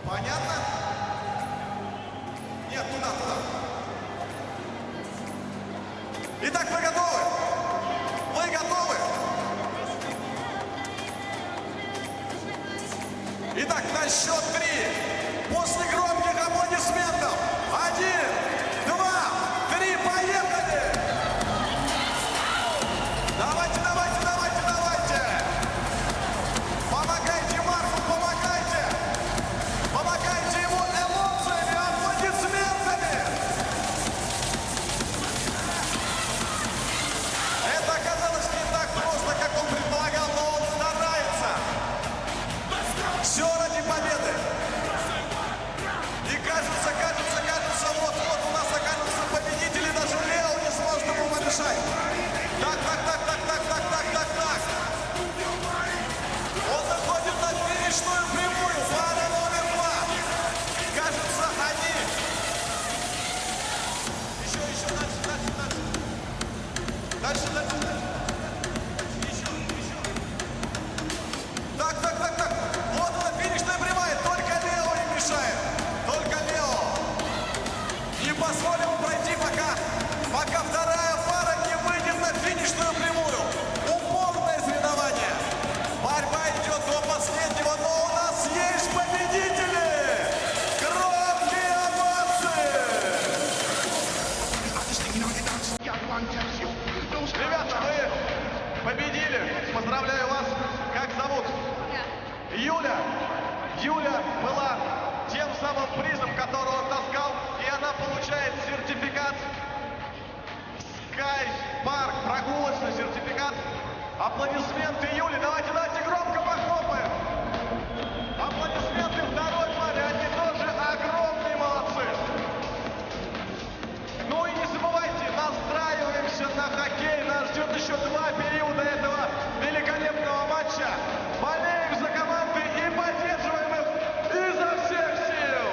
E: Понятно? Нет, туда. Итак, вы готовы? Вы готовы? Итак, на счет 3. После громких аплодисментов. 1, 2, 3, поехали! Давайте! Помогайте Марку, помогайте! Помогайте ему эмоциями, аплодисментами! Это оказалось не так просто, как он предполагал, но он старается. Все ради победы. И кажется, вот у нас окажется победитель, и даже Лео не сможет ему помешать. Так. Он выходит на финишную прямую. Пара номер 2. Кажется, они... Еще дальше. Еще. Так. Вот она, финишная прямая. Только Лео им мешает. Только Лео. Не позволим пройти, пока вторая пара не выйдет на финишную прямую. Упорное соревнование. Борьба идет до последнего, но у нас есть победители! Громкие овации! Ребята, вы победили! Поздравляю вас! Как зовут? Юля! Юля была тем самым призом, который он таскал, и она получает сертификат Sky Park, прогулочный сертификат. Аплодисменты Юле. Давайте громко похлопаем. Аплодисменты второй паре. Они тоже огромные молодцы. Ну и не забывайте, настраиваемся на хоккей. Нас ждет еще 2 периода этого великолепного матча. Болеем за команды и поддерживаем их изо всех сил.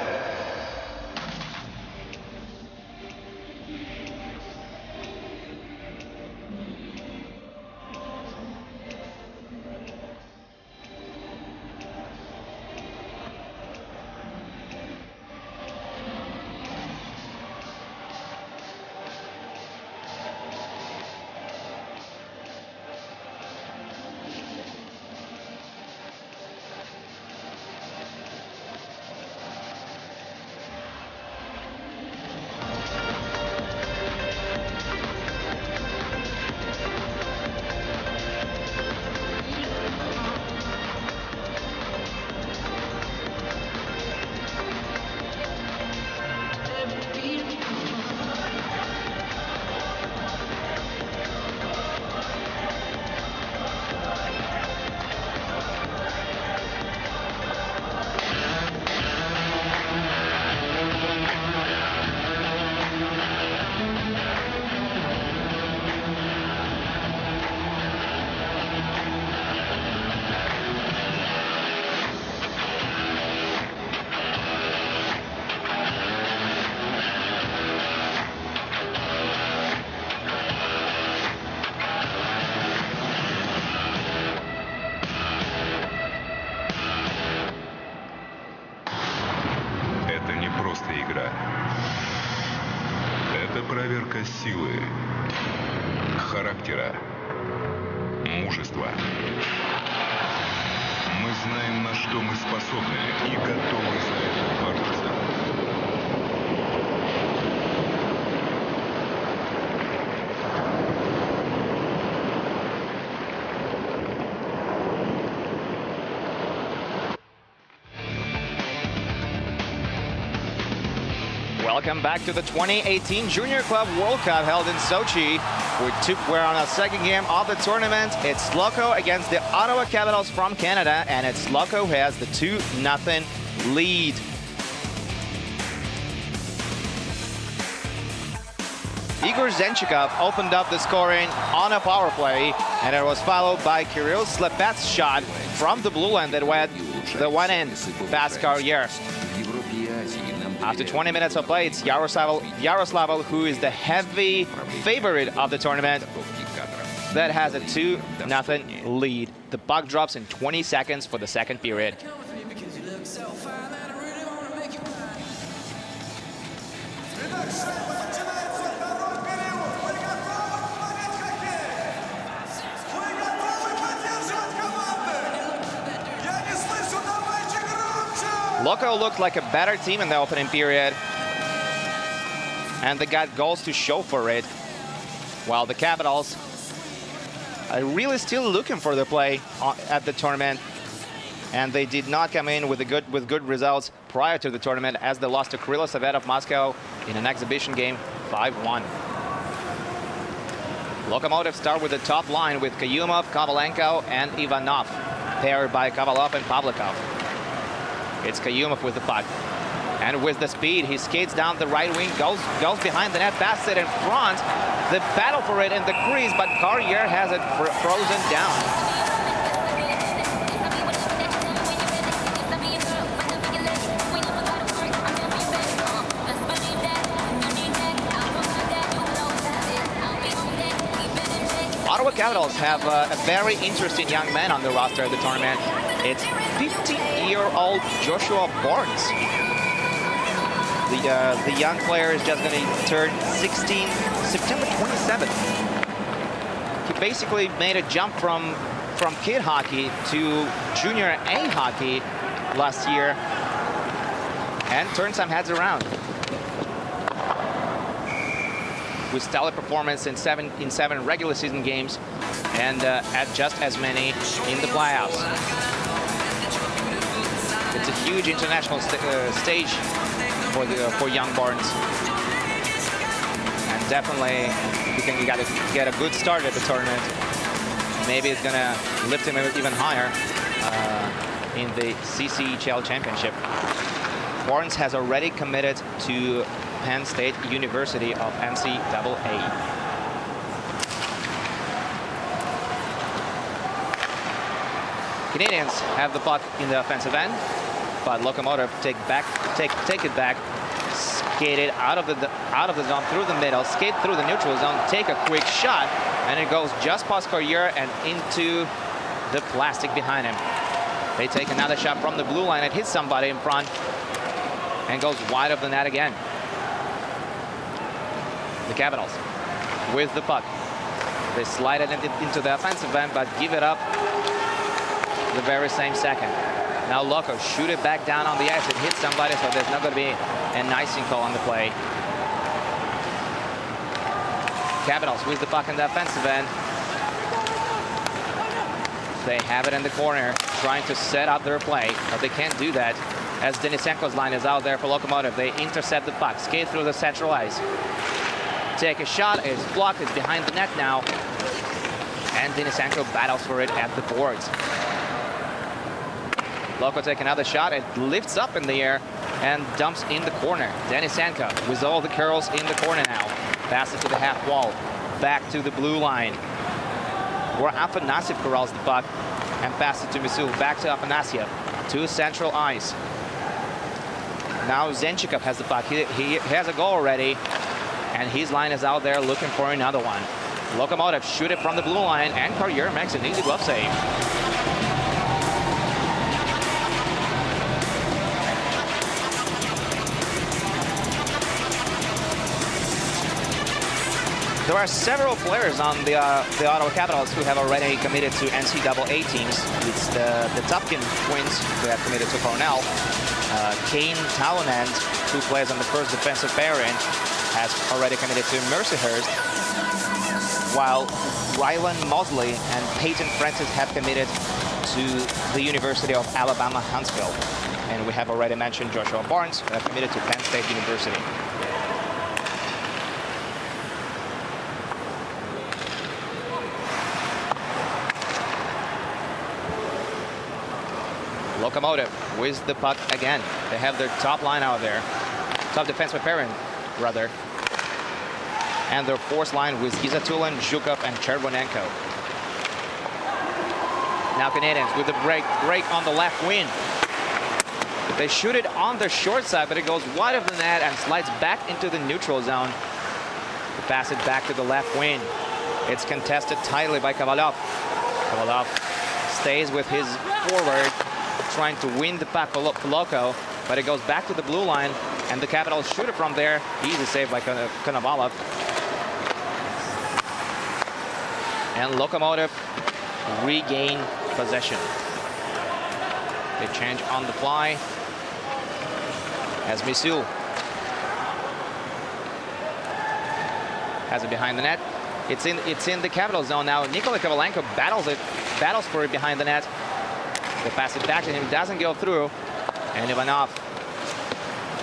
F: проверка силы, характера, мужества. Мы знаем, на что мы способны и готовы за это бороться.
A: Welcome back to the 2018 Junior Club World Cup held in Sochi. We're on a second game of the tournament. It's Loko against the Ottawa Capitals from Canada, and it's Loko who has the 2-0 lead. Igor Zenchikov opened up the scoring on a power play, and it was followed by Kirill Slepet's shot from the blue line that went the one-in past Carrier. After 20 minutes of play, it's Yaroslavl who is the heavy favorite of the tournament that has a 2-0 lead. The puck drops in 20 seconds for the second period.
E: Итак, шайба, начинается второй период. Вы готовы ловить хоккей? Вы готовы поддерживать команды? Я не слышу, давайте громче!
A: Loko looked like a better team in the opening period, and they got goals to show for it, while the Capitals are really still looking for the play at the tournament, and they did not come in with good results prior to the tournament, as they lost to Krylo Sovet of Moscow in an exhibition game 5-1. Lokomotiv start with the top line with Kayumov, Kovalenko, and Ivanov, paired by Kovalov and Pavlikov. It's Kayumov with the puck. And with the speed, he skates down the right wing, goes behind the net, passes it in front. The battle for it in the crease, but Carrier has it frozen down. Ottawa Capitals have a very interesting young man on the roster at the tournament. It's 15-year-old Joshua Barnes. The young player is just going to turn 16 September 27th. He basically made a jump from kid hockey to junior A hockey last year and turned some heads around. With stellar performance in seven regular season games and at just as many in the playoffs. It's a huge international stage for young Barnes, and definitely you can get a good start at the tournament. Maybe it's gonna lift him even higher in the CCHL championship. Barnes has already committed to Penn State University of NCAA. Canadians have the puck in the offensive end, but Lokomotiv take it back, skate it out of the zone through the middle, skate through the neutral zone, take a quick shot, and it goes just past Carrier and into the plastic behind him. They take another shot from the blue line. It hits somebody in front and goes wide of the net again. The Capitals with the puck. They slide it into the offensive end, but give it up the very same second. Now Loko shoot it back down on the ice. It hits somebody, so there's not going to be an icing call on the play. Capitals with the puck in the offensive end. They have it in the corner, trying to set up their play, but they can't do that, as Denisenko's line is out there for Lokomotiv. They intercept the puck, skate through the central ice. Take a shot, it's blocked, it's behind the net now. And Denisenko battles for it at the boards. Loko take another shot, it lifts up in the air and dumps in the corner. Denisenko with all the curls in the corner now. Passes to the half wall, back to the blue line, where Afanasyev corrals the puck and passes to Misul, back to Afanasyev, to central ice. Now Zenchikov has the puck, he has a goal already, and his line is out there looking for another one. Lokomotiv shoot it from the blue line, and Carrier makes an easy glove save. There are several players on the Ottawa Capitals who have already committed to NCAA teams. It's the Tupkin twins who have committed to Cornell. Kane Talenand, who plays on the first defensive pairing, has already committed to Mercyhurst, while Rylan Mosley and Peyton Francis have committed to the University of Alabama Huntsville. And we have already mentioned Joshua Barnes, who have committed to Penn State University. Lokomotiv with the puck again. They have their top line out there. Top defenseman pairing, rather. And their fourth line with Izatulin, Zhukov, and Chervonenko. Now Canadians with the break on the left wing. They shoot it on the short side, but it goes wide of the net and slides back into the neutral zone. They pass it back to the left wing. It's contested tightly by Kovalov. Kovalov stays with his forward, trying to win the puck for Loko, but it goes back to the blue line And the Capitals shoot it from there. Easy save by Konovalov. And Lokomotiv regain possession. They change on the fly as Misul has it behind the net. It's in the Capital zone now. Nikola Kovalenko battles for it behind the net. They pass it back to him, doesn't go through. And Ivanov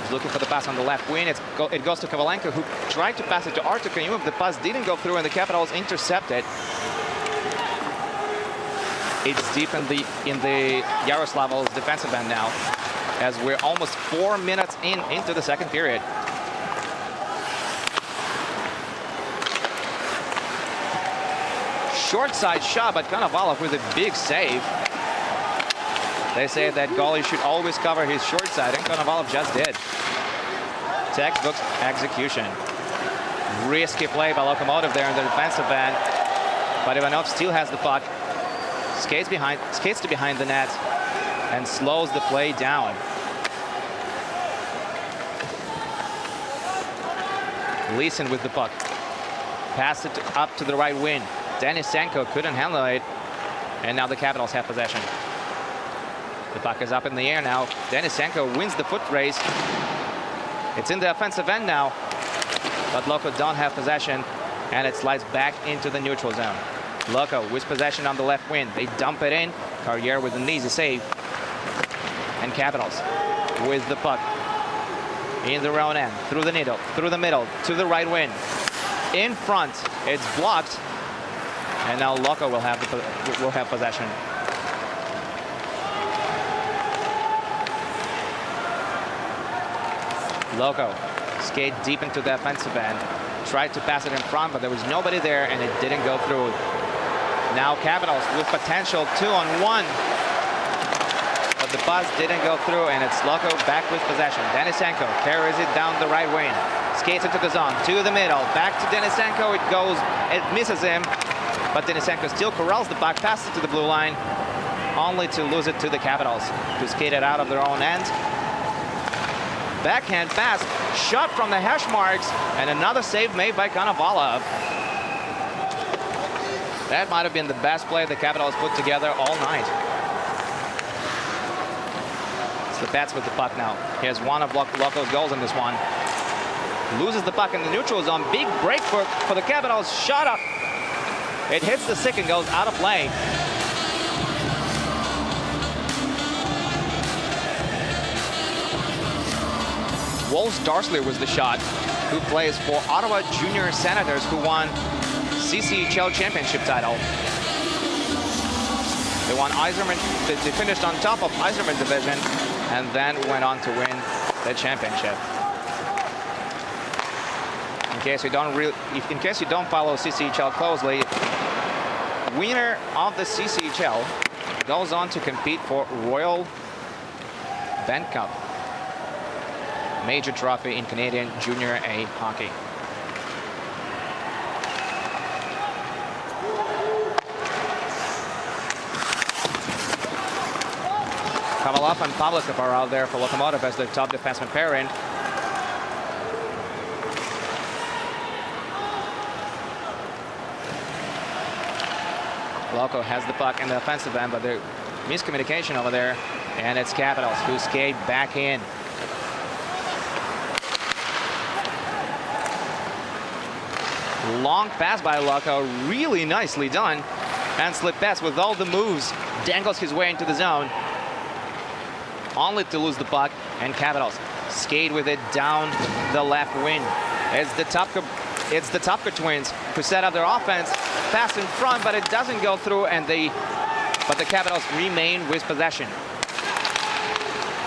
A: is looking for the pass on the left wing. It goes to Kovalenko, who tried to pass it to Artur Kanyumov. The pass didn't go through, and the Capitals intercept it. It's deep in the Yaroslavl's defensive end now, as we're almost 4 minutes into the second period. Short side shot, but Konovalov with a big save. They say that goalie should always cover his short side, and Konovalov just did. Textbook execution. Risky play by Lokomotiv there in the defensive end, but Ivanov still has the puck. Skates to behind the net and slows the play down. Leeson with the puck. Passed it up to the right wing. Denisenko couldn't handle it, and now the Capitals have possession. The puck is up in the air now. Denisenko wins the foot race. It's in the offensive end now, but Loko don't have possession, and it slides back into the neutral zone. Loko with possession on the left wing. They dump it in. Carrier with an easy save. And Capitals with the puck in the own end, through the middle, to the right wing. In front, it's blocked, and now Loko will have possession. Loko skate deep into the offensive end. Tried to pass it in front, but there was nobody there, and it didn't go through. Now Capitals with potential 2-on-1. But the pass didn't go through, and it's Loko back with possession. Denisenko carries it down the right wing. Skates into the zone, to the middle. Back to Denisenko. It misses him. But Denisenko still corrals the puck, passes it to the blue line, only to lose it to the Capitals, who skated out of their own end. Backhand pass, shot from the hash marks, and another save made by Konovalov. That might have been the best play the Capitals put together all night. Slipets with the puck now. Here's one of Loko's goals in this one. Loses the puck in the neutral zone. Big break for the Capitals. Shot up. It hits the stick and goes out of play. Wolves Darsler was the shot, who plays for Ottawa Junior Senators, who won CCHL championship title. They won Iserman. They finished on top of Iserman division, and then went on to win the championship. In case you don't follow CCHL closely, winner of the CCHL goes on to compete for Royal Bank Cup, major trophy in Canadian Junior A hockey. Kovalov and Pavlikov are out there for Lokomotiv as their top defenseman pairing. Loko has the puck in the offensive end, but there's miscommunication over there, and it's Capitals who skate back in. Long pass by Loko, really nicely done. And Slipets with all the moves dangles his way into the zone, only to lose the puck, and Capitals skate with it down the left wing. It's the Topka twins who set up their offense, pass in front, but it doesn't go through, and but the Capitals remain with possession.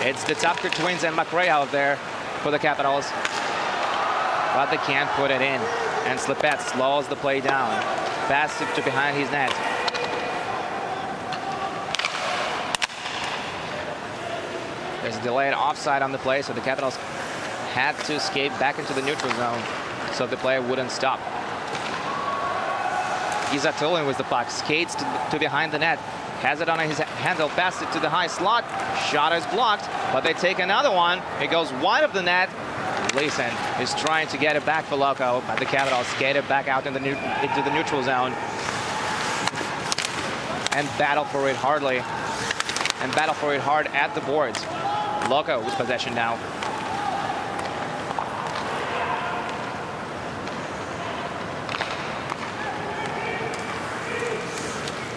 A: It's the Topka twins and McRae out there for the Capitals, but they can't put it in. And Slipets slows the play down. Pass it to behind his net. There's a delayed offside on the play, so the Capitals had to skate back into the neutral zone so the play wouldn't stop. Izatulin with the puck, skates to behind the net, has it on his handle, passed it to the high slot. Shot is blocked, but they take another one. It goes wide of the net. Leeson is trying to get it back for Loko, but the Capitals skate it back out into the neutral zone and battle for it hard at the boards. Loko with possession now.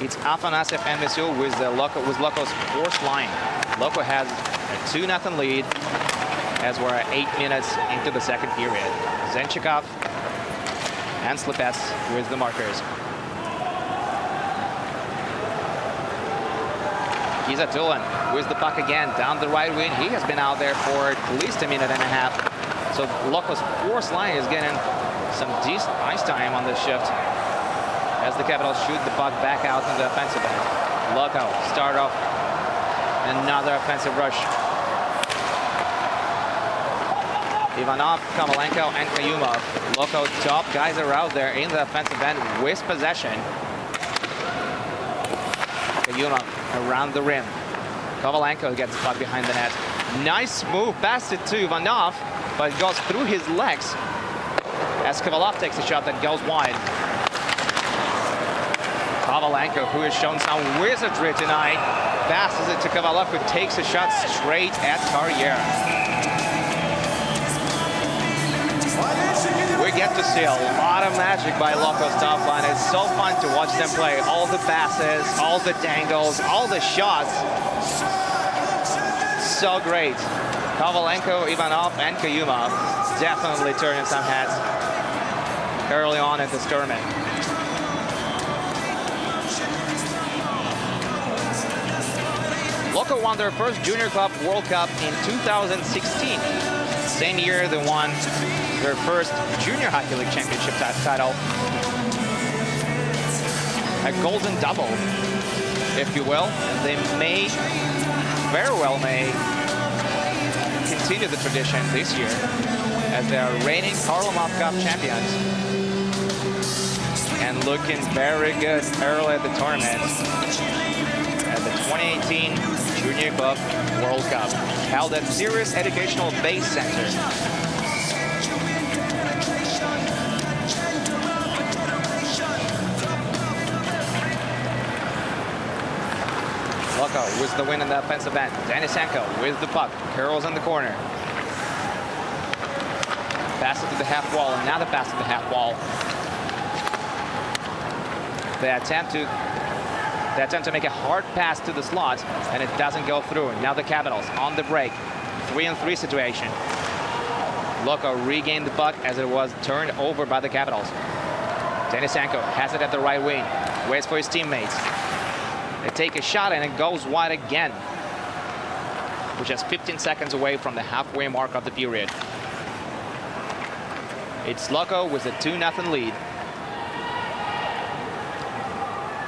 A: It's Afanasyev and Monsieur with Loko's fourth line. Loko has a 2-0 lead as we're 8 minutes into the second period. Zenchikov and Slipets with the markers. Tulin with the puck again down the right wing. He has been out there for at least a minute and a half. So Loko's fourth line is getting some decent ice time on this shift as the Capitals shoot the puck back out in the offensive end. Loko start off another offensive rush. Ivanov, Kovalenko, and Kayumov. Loko top guys are out there in the offensive end with possession. Kayumov around the rim. Kovalenko gets the puck behind the net. Nice move, passed it to Ivanov, but it goes through his legs as Kovalov takes a shot that goes wide. Kovalenko, who has shown some wizardry tonight, passes it to Kovalov, who takes a shot straight at Carrier. We get to see a lot of magic by Loko's top line. It's so fun to watch them play. All the passes, all the dangles, all the shots. So great. Kovalenko, Ivanov, and Kayumov definitely turning some heads early on in this tournament. Loko won their first Junior Club World Cup in 2016. Same year they won their first Junior Hockey League Championship title. A golden double, if you will. They may, very well may, continue the tradition this year as they are reigning Karlamov Cup champions and looking very good early at the tournament at the 2018 Junior Club World Cup, held at Sirius Educational Base Center. Loko with the win in the offensive end. Denisenko with the puck, curls in the corner. Pass it to the half wall, another pass to the half wall. They attempt to make a hard pass to the slot, and it doesn't go through. Now the Capitals on the break. 3-on-3 situation. Loko regained the puck as it was turned over by the Capitals. Denisenko has it at the right wing. Waits for his teammates. They take a shot and it goes wide again, which is 15 seconds away from the halfway mark of the period. It's Loko with a 2-0 lead.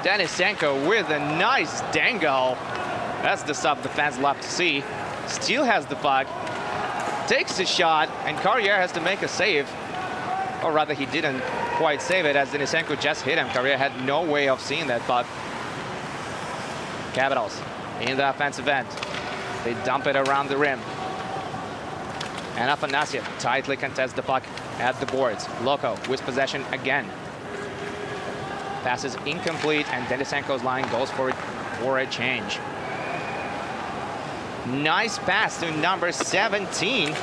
A: Denisenko with a nice dangle. That's the stuff the fans love to see. Steele has the puck, takes the shot, and Carrier has to make a save. Or rather, he didn't quite save it as Denisenko just hit him. Carrier had no way of seeing that puck. Capitals in the offensive end. They dump it around the rim. And Afanasyev tightly contests the puck at the boards. Loko with possession again. Pass is incomplete, and Denisenko's line goes for it for a change. Nice pass to number 17,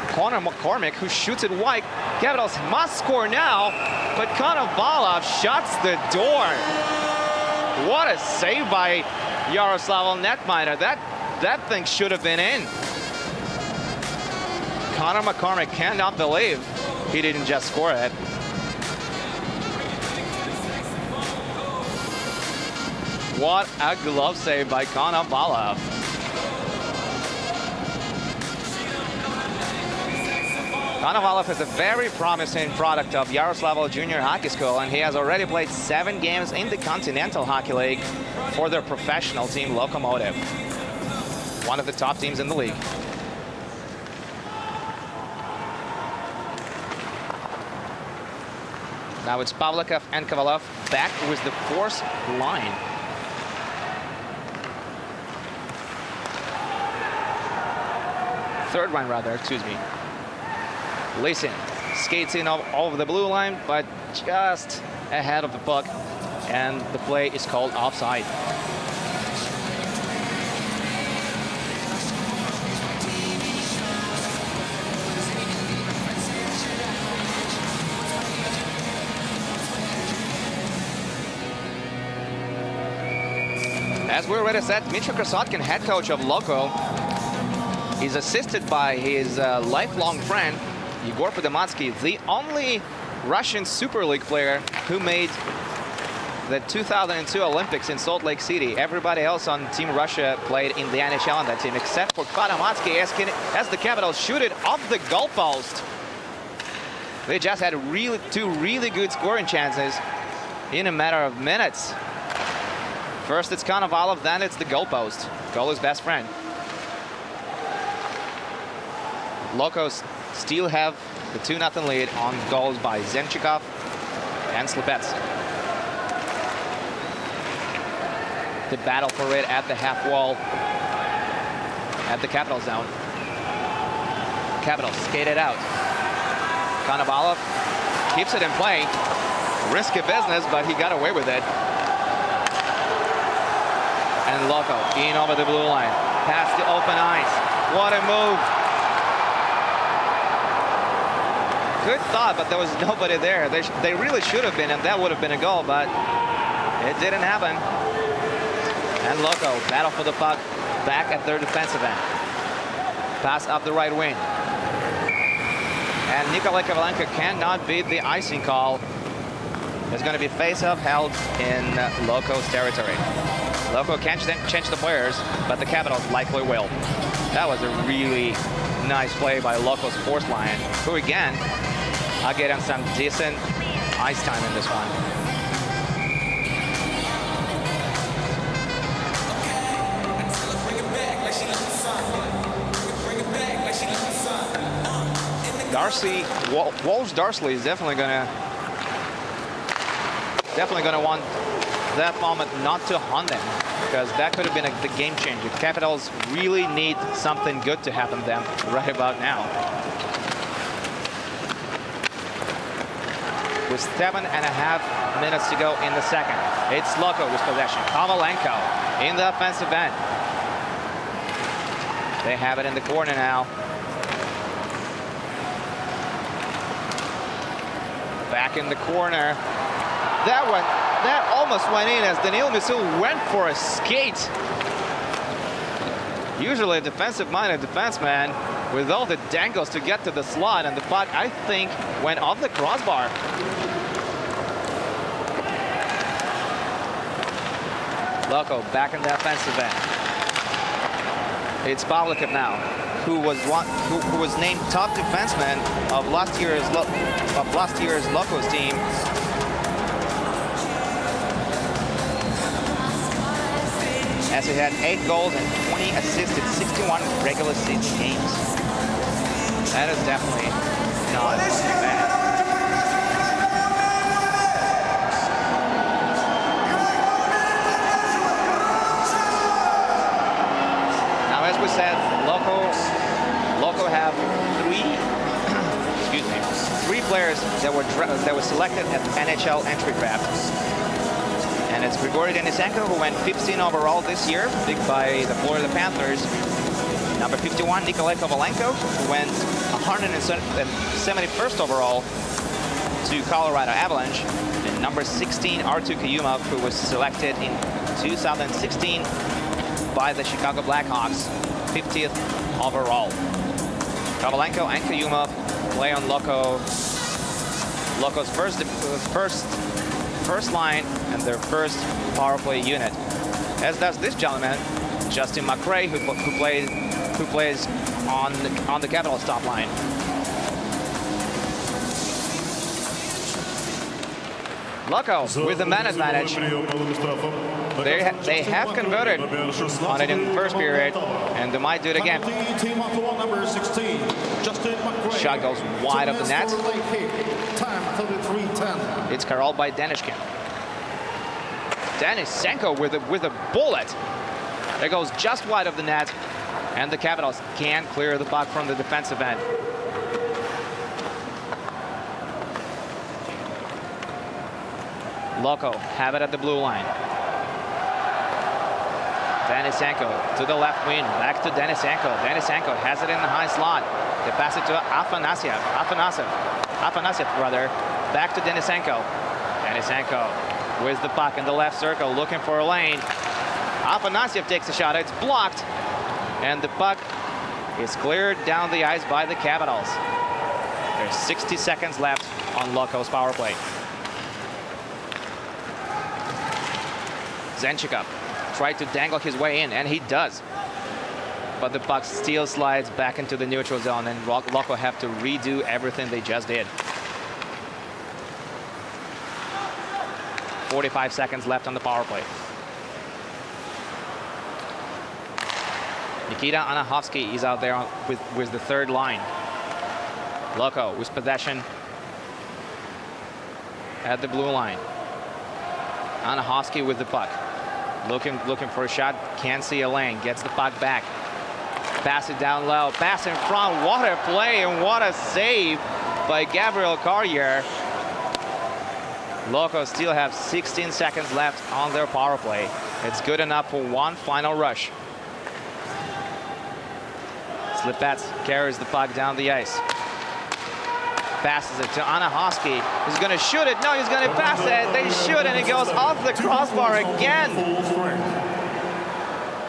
A: Connor McCormick, who shoots it wide. Capitals must score now, but Konovalov shuts the door. What a save by Yaroslav Netminer. That thing should have been in. Connor McCormick cannot believe he didn't just score it. What a glove save by Konovalov. Konovalov is a very promising product of Yaroslavl Junior Hockey School, and he has already played 7 games in the Continental Hockey League for their professional team, Lokomotiv, one of the top teams in the league. Now it's Pavlikov and Kovalov back with the fourth line. third line rather, excuse me. Lisin skates in over the blue line, but just ahead of the puck, and the play is called offside. As we already said, Dmitry Krasotkin, head coach of Loko, is assisted by his lifelong friend, Igor Podomatsky, the only Russian Super League player who made the 2002 Olympics in Salt Lake City. Everybody else on Team Russia played in the NHL on that team, except for Podomatsky, as the Capitals shoot it off the goalpost. They just had two really good scoring chances in a matter of minutes. First it's Konovalov, then it's the goalpost. Goalie's best friend. Locos still have the 2-0 lead on goals by Zemchikov and Slipets. The battle for it at the half wall at the Capital zone. Capitals skated out. Konovalov keeps it in play. Risky business, but he got away with it. And Loko in over the blue line. Past the open ice. What a move. Good thought, but there was nobody there. They really should have been, and that would have been a goal, but it didn't happen. And Loko battle for the puck back at their defensive end. Pass up the right wing. And Nikolai Kovalenko cannot beat the icing call. There's going to be face-off held in Loko's territory. Loko can't change the players, but the Capitals likely will. That was a really nice play by Loko's fourth line, who again are getting some decent ice time in this one. Walsh Darsley is definitely gonna want that moment not to haunt them, because that could have been the game changer. Capitals really need something good to happen to them right about now. With 7.5 minutes to go in the second, it's Loko with possession. Kovalenko in the offensive end. They have it in the corner now. Back in the corner. That almost went in as Daniil Misul went for a skate. Usually a defensive-minded defenseman with all the dangles to get to the slot, and the puck, I think, went off the crossbar. Loko back in the offensive end. It's Pavlikov now, who was named top defenseman of last year's Loko's team. As he had 8 goals and 20 assists in 61 regular season games. That is definitely not bad. Now, as we said, Loko have three players that were selected at the NHL entry draft. And it's Grigory Denisenko, who went 15 overall this year, picked by the Florida Panthers. Number 51, Nikolai Kovalenko, who went 171st overall to Colorado Avalanche. And number 16, Artur Kayumov, who was selected in 2016 by the Chicago Blackhawks, 50th overall. Kovalenko and Kayumov play on Loko's first line and their first power play unit, as does this gentleman, Justin McRae, who plays on the Capitals top line. Loko with the man advantage. They have converted on it in the first period, and they might do it again. Shot goes wide of the net. It's caroled by Danishkin. Denisenko with a bullet. It goes just wide of the net. And the Capitals can't clear the puck from the defensive end. Loko have it at the blue line. Denisenko to the left wing, back to Denisenko. Denisenko has it in the high slot. They pass it to Afanasyev, back to Denisenko. Denisenko with the puck in the left circle, looking for a lane. Afanasyev takes a shot, it's blocked, and the puck is cleared down the ice by the Capitals. There's 60 seconds left on Loko's power play. Zenchikov tried to dangle his way in, and he does. But the puck still slides back into the neutral zone, and Loko have to redo everything they just did. 45 seconds left on the power play. Nikita Anahovsky is out there with the third line. Loko with possession at the blue line. Anahovsky with the puck. Looking for a shot, can't see a lane, gets the puck back. Pass it down low, pass in front, what a play and what a save by Gabriel Carrier. Loko still have 16 seconds left on their power play. It's good enough for one final rush. Slipets carries the puck down the ice. Passes it to Anahovsky. He's going to shoot it. No, he's going to pass it. They shoot, and it goes off the crossbar again.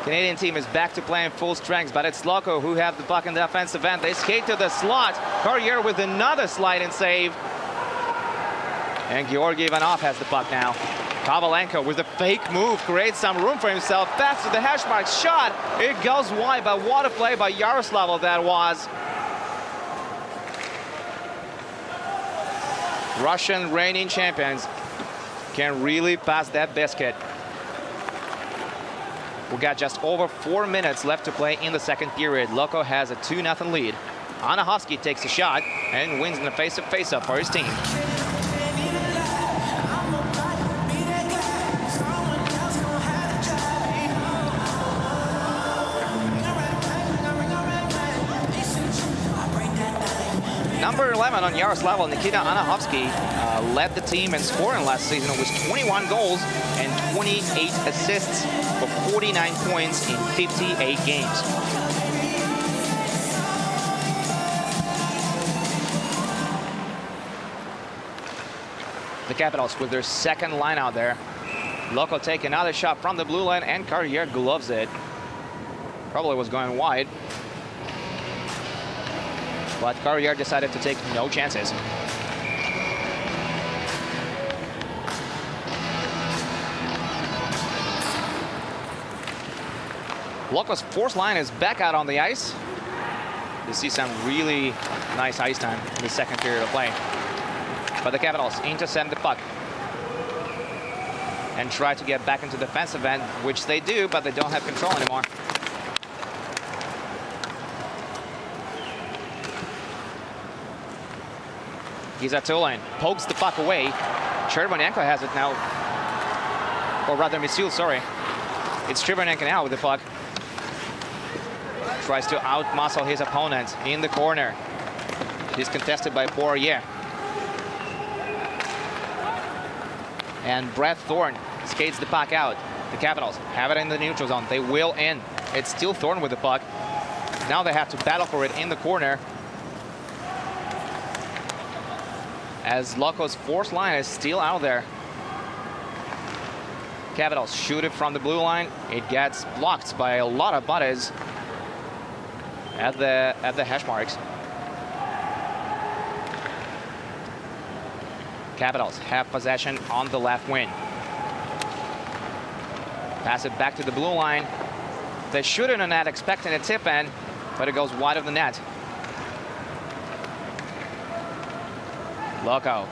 A: Canadian team is back to playing full strength, but it's Loko who have the puck in the offensive end. They skate to the slot. Carrier with another slide-in save. And Georgi Ivanov has the puck now. Kovalenko with a fake move creates some room for himself. Pass to the hash mark. Shot. It goes wide, but what a play by Yaroslavl that was. Russian reigning champions can really pass that biscuit. We got just over 4 minutes left to play in the second period. Loko has a 2-0 lead. Anahovsky takes a shot and wins in the face-up for his team. Number 11 on Yaroslavl, Nikita Anahovsky, led the team in scoring last season with 21 goals and 28 assists for 49 points in 58 games. The Capitals with their second line out there. Loko take another shot from the blue line, and Carrier gloves it. Probably was going wide. But Carrier decided to take no chances. Loko's fourth line is back out on the ice. You see some really nice ice time in the second period of play. But the Capitals intercept the puck and try to get back into the defensive end, which they do, but they don't have control anymore. Gizatulin pokes the puck away. Chervenenko has it now. Or rather, Misul, sorry. It's Chervenenko now with the puck. Tries to out-muscle his opponent in the corner. He's contested by Poirier. And Brett Thorne skates the puck out. The Capitals have it in the neutral zone. They will in. It's still Thorne with the puck. Now they have to battle for it in the corner, as Loko's fourth line is still out there. Capitals shoot it from the blue line. It gets blocked by a lot of bodies at the hash marks. Capitals have possession on the left wing. Pass it back to the blue line. They shoot in a net expecting a tip in, but it goes wide of the net. Loko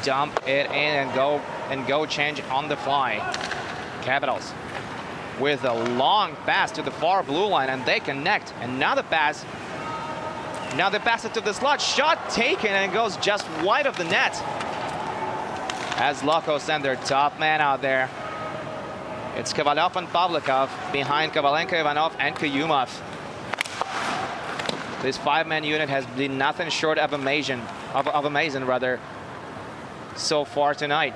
A: dump it in and go change on the fly. Capitals with a long pass to the far blue line, and they connect. Another pass. Now they pass it to the slot. Shot taken, and it goes just wide of the net. As Loko send their top man out there. It's Kovalov and Pavlikov behind Kovalenko, Ivanov, and Kuyumov. This five-man unit has been nothing short of amazing, so far tonight.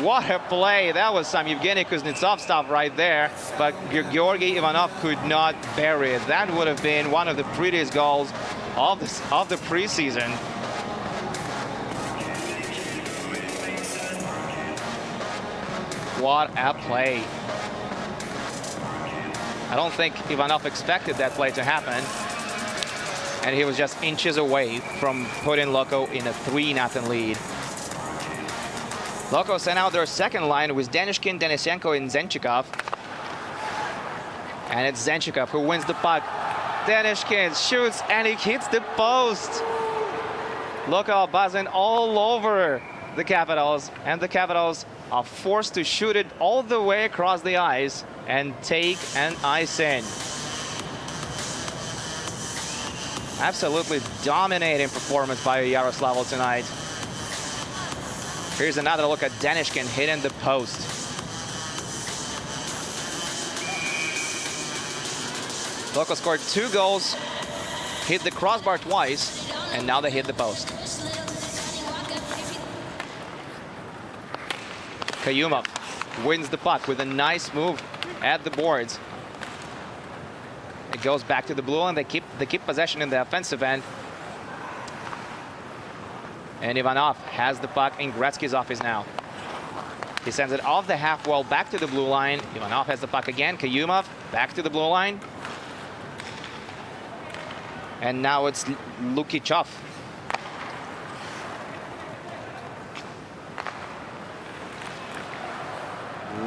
A: What a play! That was some Yevgeny Kuznetsov stuff right there, but Georgy Ivanov could not bury it. That would have been one of the prettiest goals of the preseason. What a play! I don't think Ivanov expected that play to happen, and he was just inches away from putting Loko in a 3-0 lead. Loko sent out their second line with Danishkin, Denisenko, and Zenchikov. And it's Zenchikov who wins the puck. Danishkin shoots and he hits the post. Loko buzzing all over the Capitals, and the Capitals are forced to shoot it all the way across the ice and take an ice in. Absolutely dominating performance by Yaroslavl tonight. Here's another look at Danishkin hitting the post. Loko scored 2 goals, hit the crossbar twice, and now they hit the post. Kayumov wins the puck with a nice move at the boards. It goes back to the blue line. They keep possession in the offensive end. And Ivanov has the puck in Gretzky's office now. He sends it off the half wall back to the blue line. Ivanov has the puck again. Kayumov back to the blue line. And now it's Lukichov.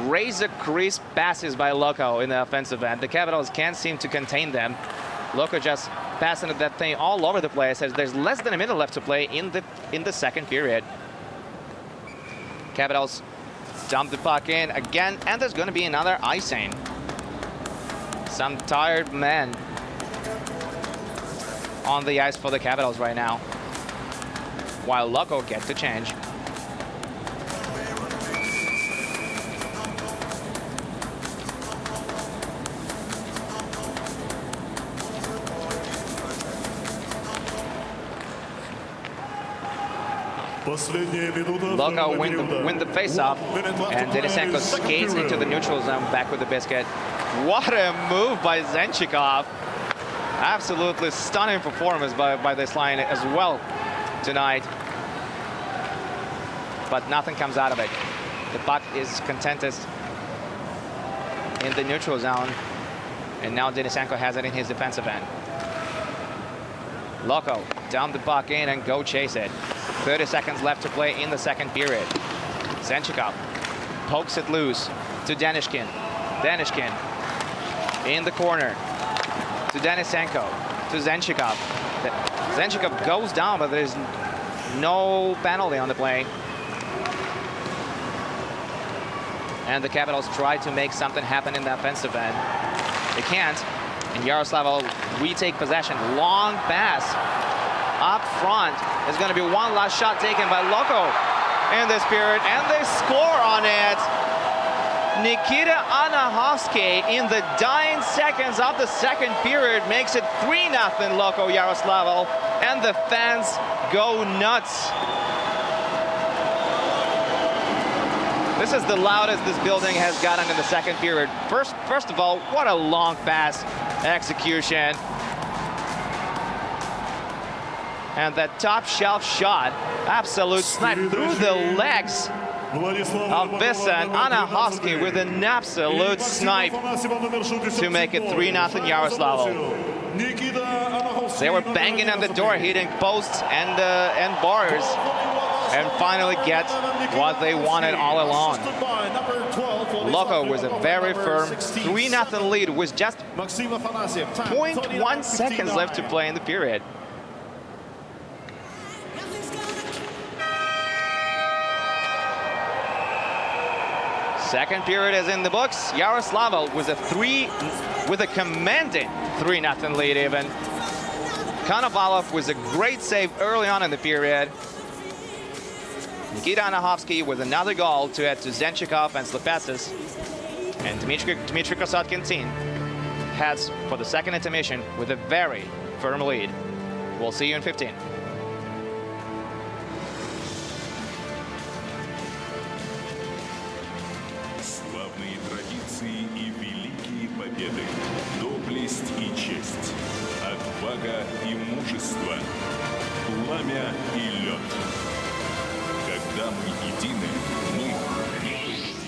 A: Razor crisp passes by Loko in the offensive end. The Capitals can't seem to contain them. Loko just passing that thing all over the place as there's less than a minute left to play in the second period. Capitals dump the puck in again, and there's going to be another icing. Some tired men on the ice for the Capitals right now, while Loko gets the change. Loko win the face-off, and Denisenko skates into the neutral zone back with the biscuit. What a move by Zenchikov. Absolutely stunning performance by this line as well tonight. But nothing comes out of it. The puck is contented in the neutral zone, and now Denisenko has it in his defensive end. Loko dump the puck in and go chase it. 30 seconds left to play in the second period. Zenchikov pokes it loose to Danishkin. Danishkin in the corner to Denisenko, to Zenchikov. Zenchikov goes down, but there's no penalty on the play. And the Capitals try to make something happen in the offensive end. They can't. And Yaroslavl retake possession. Long pass up front. There's going to be one last shot taken by Loko in this period, and they score on it. Nikita Anahovsky in the dying seconds of the second period makes it 3-0 Loko Yaroslavl, and the fans go nuts. This is the loudest this building has gotten in the second period. First of all, what a long pass execution. And that top shelf shot, absolute snipe through the legs of Vincent Anahovsky with an absolute snipe to make it 3-0 Yaroslavl. They were banging on the door, hitting posts and bars, and finally get what they wanted all along. Loko was a very firm 3-0 lead with just 0.1 seconds left to play in the period. Second period is in the books. Yaroslavl was with a commanding 3-0 lead even. Konovalov was a great save early on in the period. Nikita Anahovsky with another goal to add to Zenchikov and Slepetsis. And Dmitry Krasotkin heads for the second intermission with a very firm lead. We'll see you in 15.
F: Славные традиции и великие победы, доблесть и честь, отвага и мужество, пламя и лед. Когда мы едины, мы непобедимы.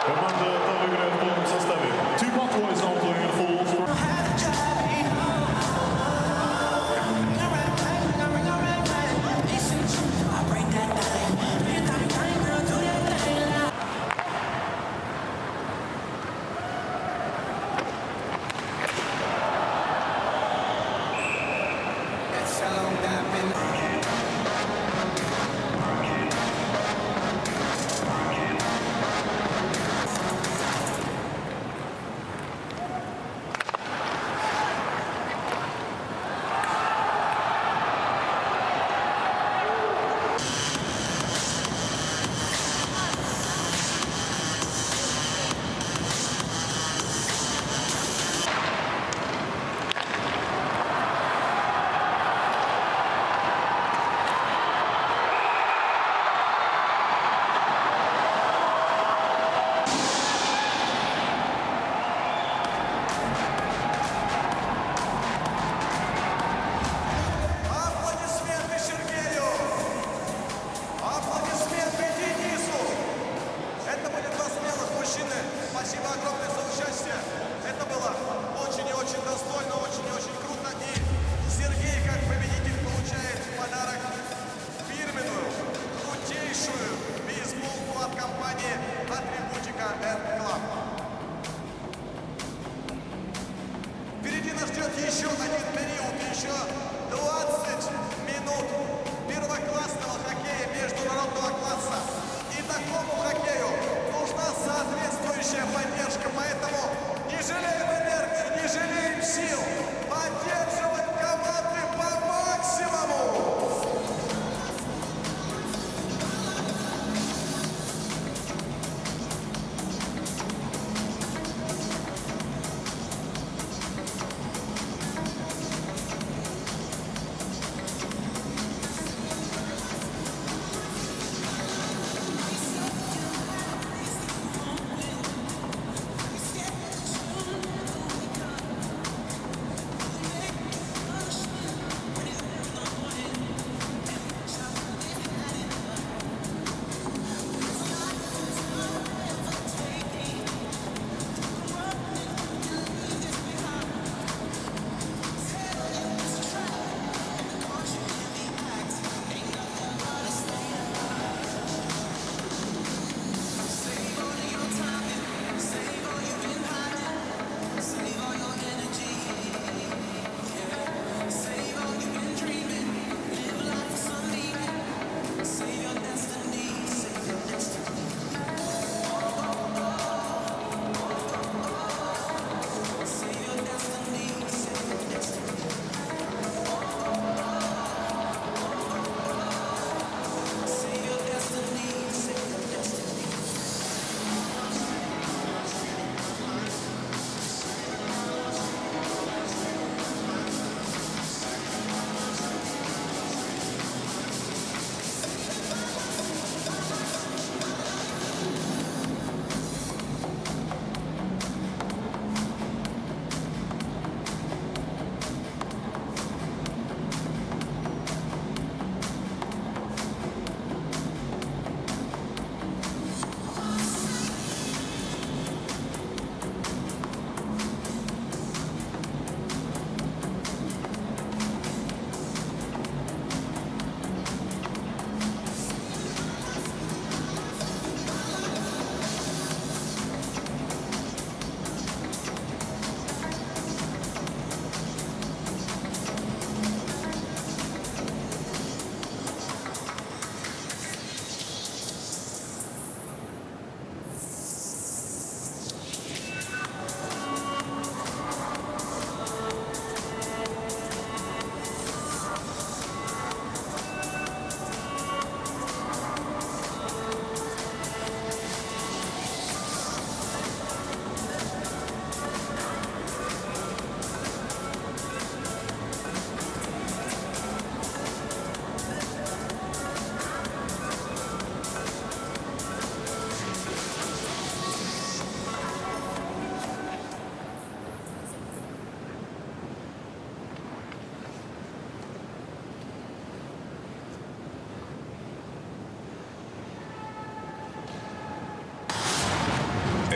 D: Команда Ottawa играет в полном составе. Two boys now playing full for...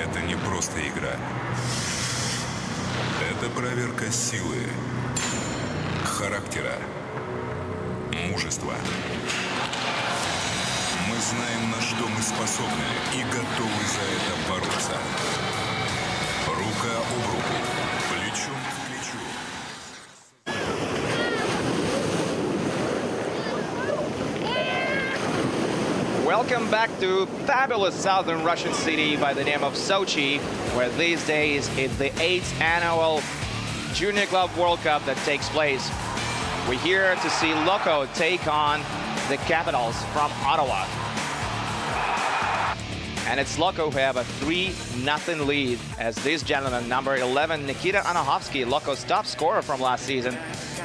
F: Это не просто игра. Это проверка силы, характера, мужества. Мы знаем, на что мы способны, и готовы за это бороться. Рука об руку, плечом к плечу.
A: Welcome back to fabulous southern Russian city by the name of Sochi, where these days is the 8th annual Junior Club World Cup that takes place. We're here to see Loko take on the Capitals from Ottawa. And it's Loko who have a 3-0 lead as this gentleman, number 11, Nikita Anahovsky, Loko's top scorer from last season,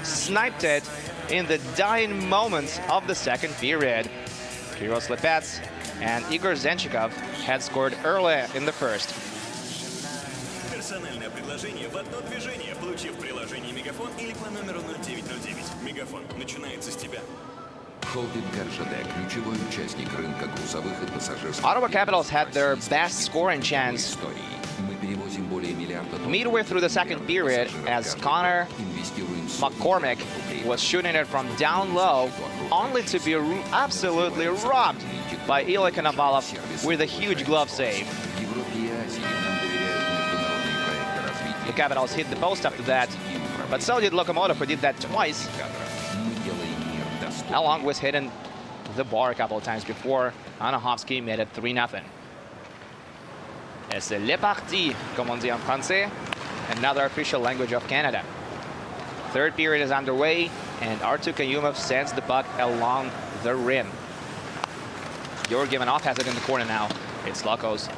A: sniped it in the dying moments of the second period. Kirill Slepets and Igor Zenchikov had scored early in the first.
G: Персональное предложение в одно движение. Получи в приложении Мегафон или по номеру 0909. Мегафон. Начинается с тебя.
H: Холдинг РЖД, ключевой участник рынка грузовых и пассажирских.
A: Ottawa Capitals had their best scoring chance midway through the second period as Connor McCormick was shooting it from down low, only to be absolutely robbed by Ilya Konovalov with a huge glove save. The Capitals hit the post after that, but so did Lokomotiv, who did that twice, along with hitting the bar a couple of times before Anahovsky made it 3-0. C'est le parti, comme on dit en français, another official language of Canada. Third period is underway, and Artur Kayumov sends the puck along the rim. Georgi Ivanov has it in the corner now. It's Loko's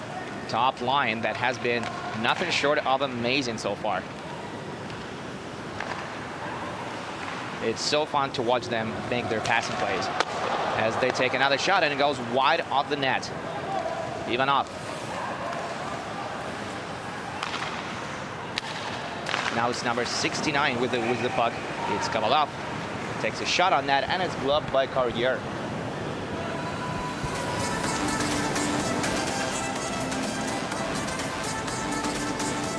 A: top line that has been nothing short of amazing so far. It's so fun to watch them make their passing plays as they take another shot and it goes wide off the net. Ivanov. Now it's number 69 with the puck. It's Kovalov. Takes a shot on that and it's gloved by Carrier.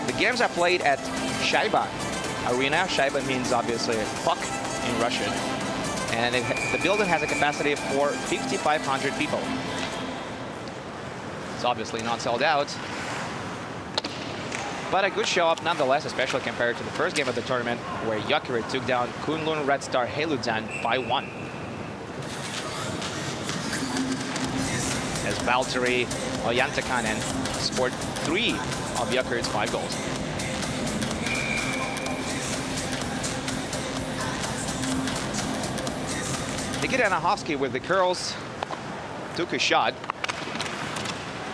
A: The games are played at Shaiba Arena. Shaiba means obviously puck in Russian. And the building has a capacity for 5,500 people. It's obviously not sold out, but a good show-up nonetheless, especially compared to the first game of the tournament, where Jokerit took down Kunlun Red Star Heiludzen by 1. As Valtteri Ojantakainen scored 3 of Jokerit's 5 goals. Nikita Anahovsky with the curls took a shot,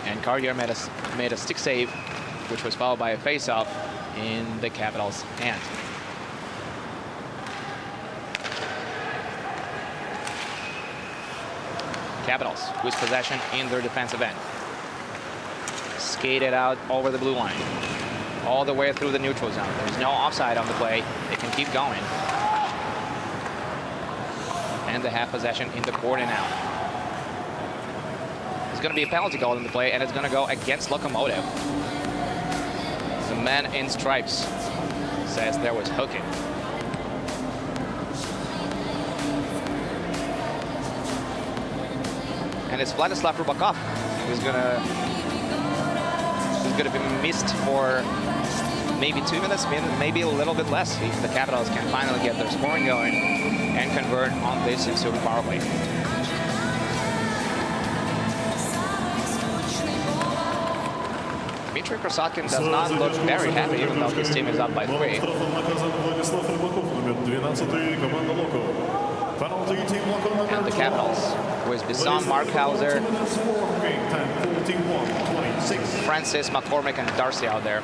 A: and Carrier made a stick save, which was followed by a face-off in the Capitals' hand. Capitals with possession in their defensive end. Skated out over the blue line, all the way through the neutral zone. There's no offside on the play. They can keep going. And they have possession in the corner now. There's going to be a penalty call in the play, and it's going to go against Lokomotiv. The man in stripes says there was hooking. And it's Vladislav Rubakov who's gonna be missed for maybe 2 minutes, maybe a little bit less, if the Capitals can finally get their scoring going and convert on this ensuing power play. Dmitry Krasotkin does not look very happy, even though his team is up by 3. And the Capitals with Bisson, Markhauser, Francis, McCormick, and Darcy out there.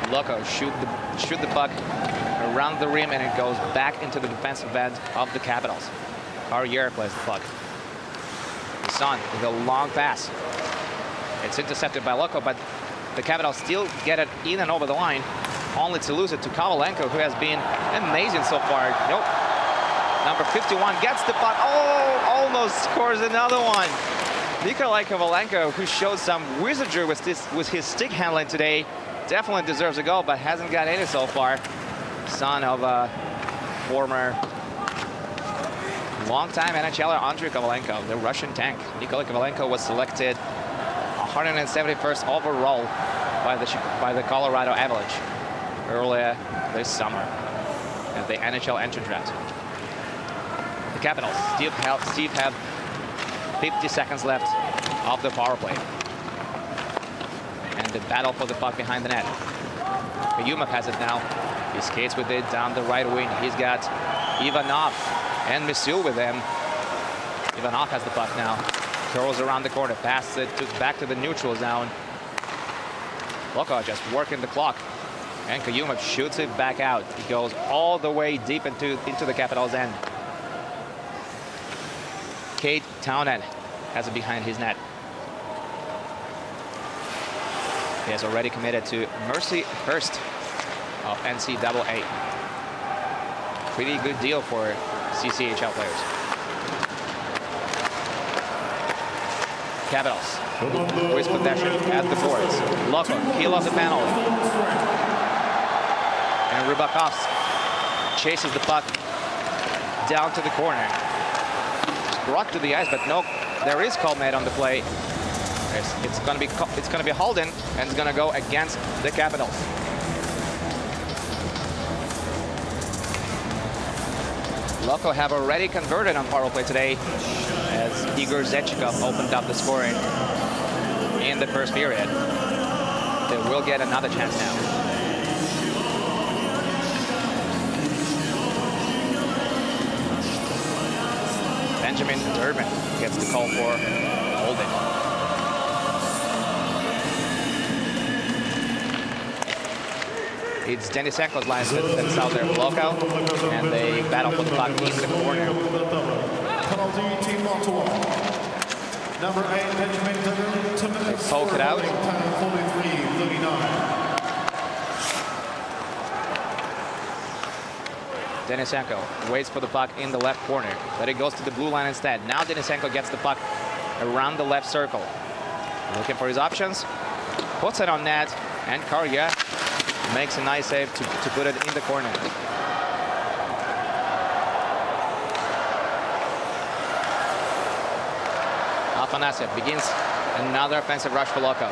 A: Loko shoot the puck around the rim, and it goes back into the defensive end of the Capitals. Carrier plays the puck. Bisson with a long pass. It's intercepted by Loko, but the Capitals still get it in and over the line, only to lose it to Kovalenko, who has been amazing so far. Nope. Number 51 gets the puck. Oh, almost scores another one. Nikolai Kovalenko, who showed some wizardry with his stick handling today, definitely deserves a goal, but hasn't got any so far. Son of a former longtime NHLer Andrei Kovalenko, the Russian tank. Nikolai Kovalenko was selected 171st overall by the Colorado Avalanche earlier this summer at the NHL entry draft. The Capitals Steve have 50 seconds left of the power play. And the battle for the puck behind the net. Kayumov has it now. He skates with it down the right wing. He's got Ivanov and Misul with him. Ivanov has the puck now. Curls around the corner, passes it back to the neutral zone. Loko just working the clock. And Kayumov shoots it back out. He goes all the way deep into the Capitals' end. Kate Townend has it behind his net. He has already committed to Mercy Hurst of NCAA. Pretty good deal for CCHL players. Capitals with possession at the boards. Loko, he lost the penalty. And Rybakov chases the puck down to the corner. Brought to the ice, but no, there is call made on the play. It's going to be Holden, and it's going to go against the Capitals. Loko have already converted on power play today, as Igor Zechikov opened up the scoring in the first period. They will get another chance now. Benjamin Durbin gets the call for holding. It's Denisenko's line that's out there for Loko, and they battle for the puck in the corner.
B: Penalty, Team Ottawa. Number 8, Benjamin Durbin.
A: They poke it out.
B: 43-39.
A: Denisenko waits for the puck in the left corner, but it goes to the blue line instead. Now Denisenko gets the puck around the left circle. Looking for his options, puts it on net, and Karya makes a nice save to put it in the corner. Afanasyev begins another offensive rush for Loko.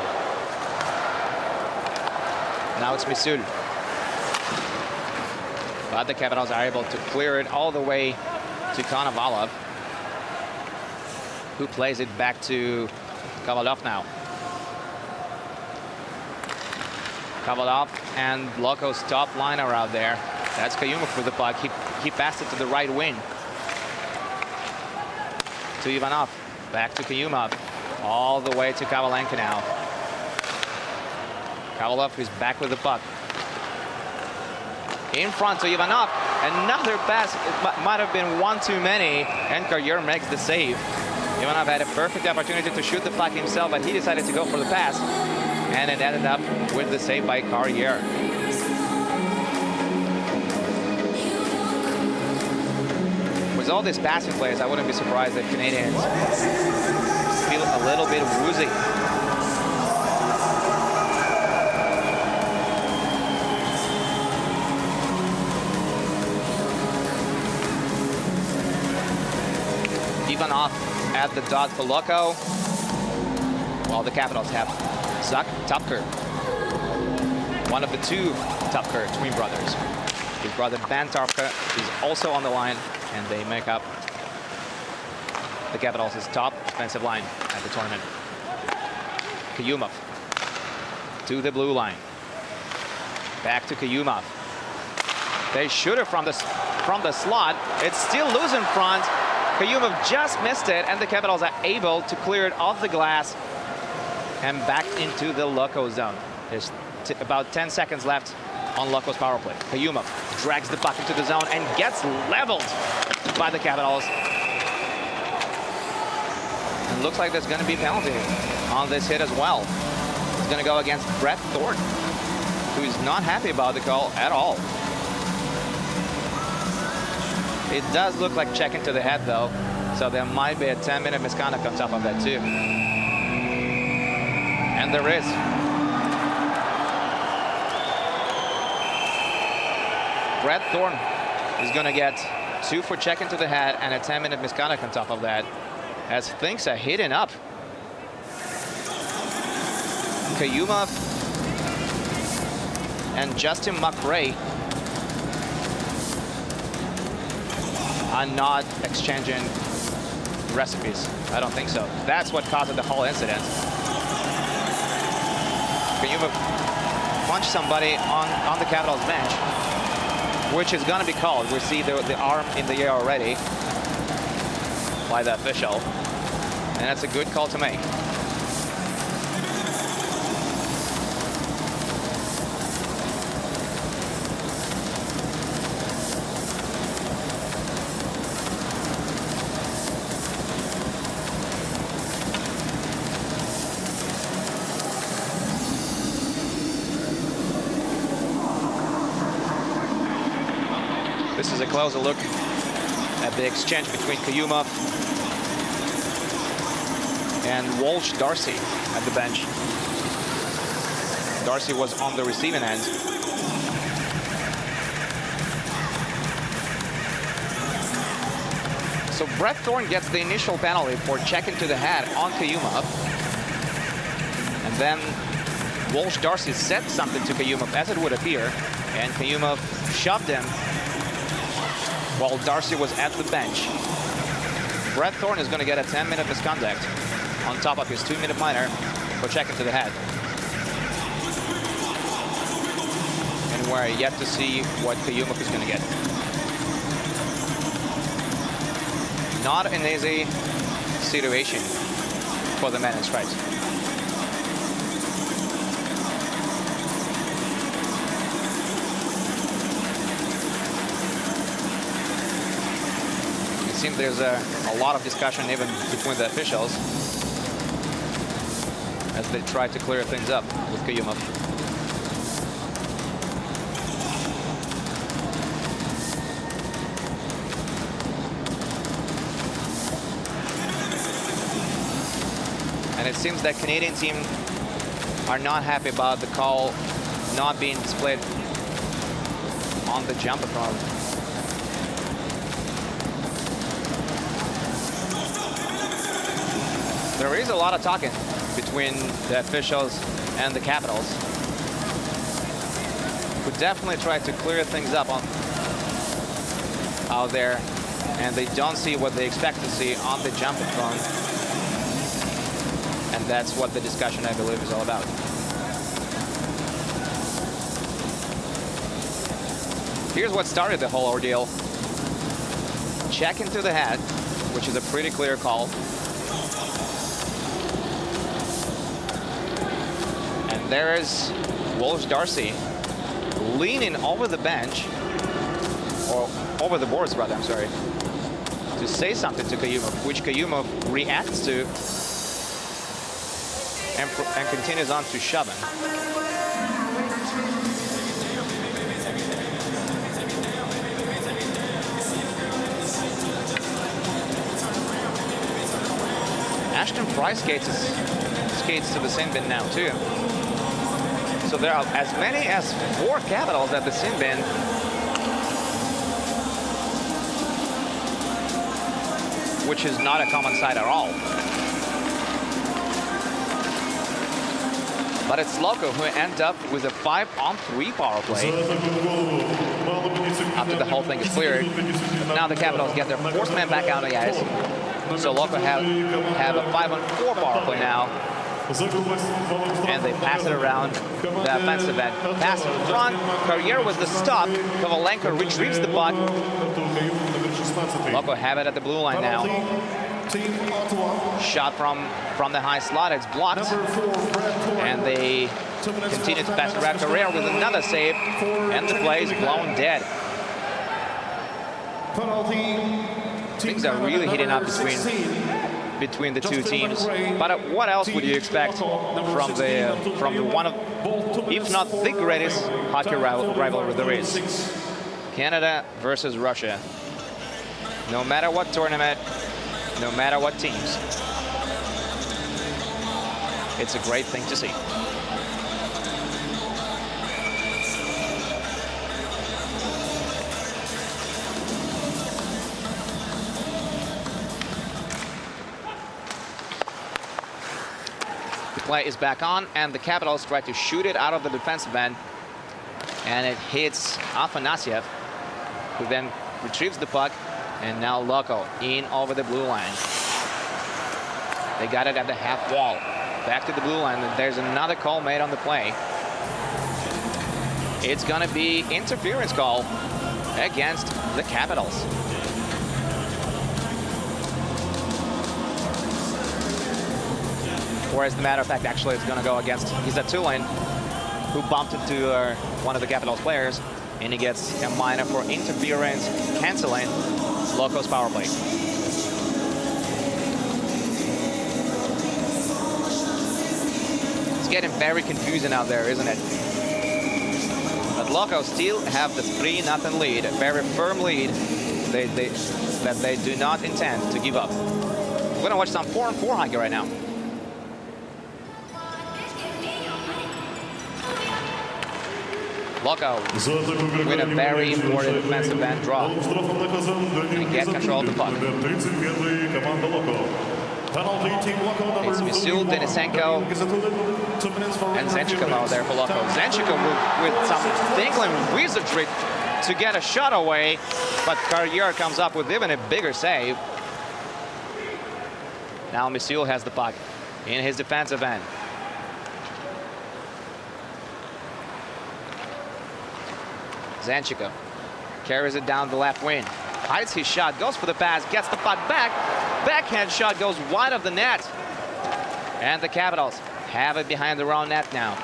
A: Now it's Misul. But the Capitals are able to clear it all the way to Konovalov, who plays it back to Kovalov now. Kovalov and Loko's top line are out there. That's Kayumov with the puck. He passed it to the right wing. To Ivanov. Back to Kayumov. All the way to Kovalenko now. Kovalov is back with the puck. In front to Ivanov. Another pass. It might have been one too many. And Carrier makes the save. Ivanov had a perfect opportunity to shoot the puck himself, but he decided to go for the pass. And it ended up with the save by Carrier. With all these passing plays, I wouldn't be surprised if Canadians feel a little bit woozy. Ivanov at the dot for Loko, while the Capitals have Zach Topker, one of the two Topker twin brothers. His brother Ben Topker is also on the line, and they make up the Capitals' top offensive line at the tournament. Kayumov to the blue line. Back to Kayumov. They shoot it from the slot. It's still loose in front. Kayumov just missed it, and the Capitals are able to clear it off the glass and back into the Loko zone. There's about 10 seconds left on Loko's power play. Kayumov drags the puck into the zone and gets leveled by the Capitals. And looks like there's going to be a penalty on this hit as well. It's going to go against Brett Thornton, who is not happy about the call at all. It does look like checking to the head, though. So there might be a 10-minute misconduct on top of that too. And there is. Brett Thorne is going to get 2 for check into the head and a 10-minute misconduct on top of that, as things are heating up. Kayumov and Justin McRae are not exchanging recipes. I don't think so. That's what caused the whole incident. Kayumov punched somebody on the Capitals bench, which is going to be called. We see the arm in the air already by the official, and that's a good call to make. This is a closer look at the exchange between Kayumov and Walsh Darcy at the bench. Darcy was on the receiving end. So Brett Thorne gets the initial penalty for checking to the head on Kayumov. And then Walsh Darcy said something to Kayumov, as it would appear, and Kayumov shoved him while Darcy was at the bench. Brett Thorne is going to get a 10-minute misconduct on top of his 2-minute minor for checking to the head. And we're yet to see what Kayumov is going to get. Not an easy situation for the man in stripes. It seems there's a lot of discussion even between the officials as they try to clear things up with Kayumov. And it seems that Canadian team are not happy about the call not being displayed on the jumbotron. There is a lot of talking between the officials and the Capitals, who definitely try to clear things up out there, and they don't see what they expect to see on the jumbotron. And that's what the discussion, I believe, is all about. Here's what started the whole ordeal. Check into the head, which is a pretty clear call. And there is Walsh Darcy leaning over the bench, or over the boards rather, I'm sorry, to say something to Kayumov, which Kayumov reacts to and continues on to shove him. Ashton Fry skates to the sin bin now too. So there are as many as 4 Capitals at the sin bin. Which is not a common sight at all. But it's Loko who ends up with a 5-on-3 power play after the whole thing is cleared. But now the Capitals get their 4th man back out of the ice. So Loko have a 5-on-4 power play now. And they pass it around the offensive end. Pass in front. Carrier with the stop. Kovalenko retrieves the puck. Loko have it at the blue line now. Shot from the high slot. It's blocked. And they continue to pass around. Carrier with another save. And the play is blown dead. Things are really heating up between the two teams. But what else would you expect from the one of, if not the greatest hockey rivalry there is? Canada versus Russia. No matter what tournament, no matter what teams. It's a great thing to see. The play is back on, and the Capitals try to shoot it out of the defensive end, and it hits Afanasyev, who then retrieves the puck, and now Loko in over the blue line. They got it at the half wall. Back to the blue line, and there's another call made on the play. It's going to be interference call against the Capitals. Or as a matter of fact, actually, it's going to go against Tulin, who bumped into one of the Capitals players, and he gets a minor for interference, canceling Loko's power play. It's getting very confusing out there, isn't it? But Loko still have the 3-0 lead, a very firm lead that they do not intend to give up. We're going to watch some 4-on-4 hockey right now. Loko with a very important defensive end draw and get control of the puck. It's Misul, Denisenko, and Zenchikov out there for Loko. Zenchikov with some dangling wizardry to get a shot away, but Carrier comes up with even a bigger save. Now Misul has the puck in his defensive end. Zenchikov carries it down the left wing, hides his shot, goes for the pass, gets the puck back. Backhand shot goes wide of the net. And the Capitals have it behind their own net now.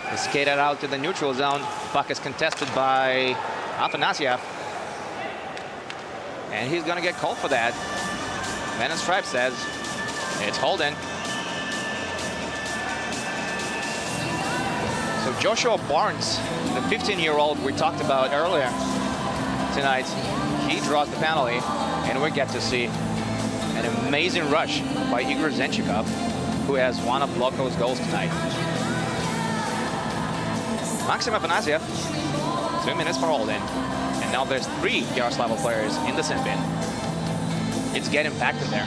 A: They skated out to the neutral zone. Puck is contested by Afanasyev. And he's going to get called for that. Venom Stripe says it's holding. So Joshua Barnes, the 15-year-old we talked about earlier tonight, he draws the penalty, and we get to see an amazing rush by Igor Zenchikov, who has one of Loko's goals tonight. Maxim Afanasyev, 2 minutes for holding, and now there's 3 Yaroslavl players in the sin bin. It's getting packed in there.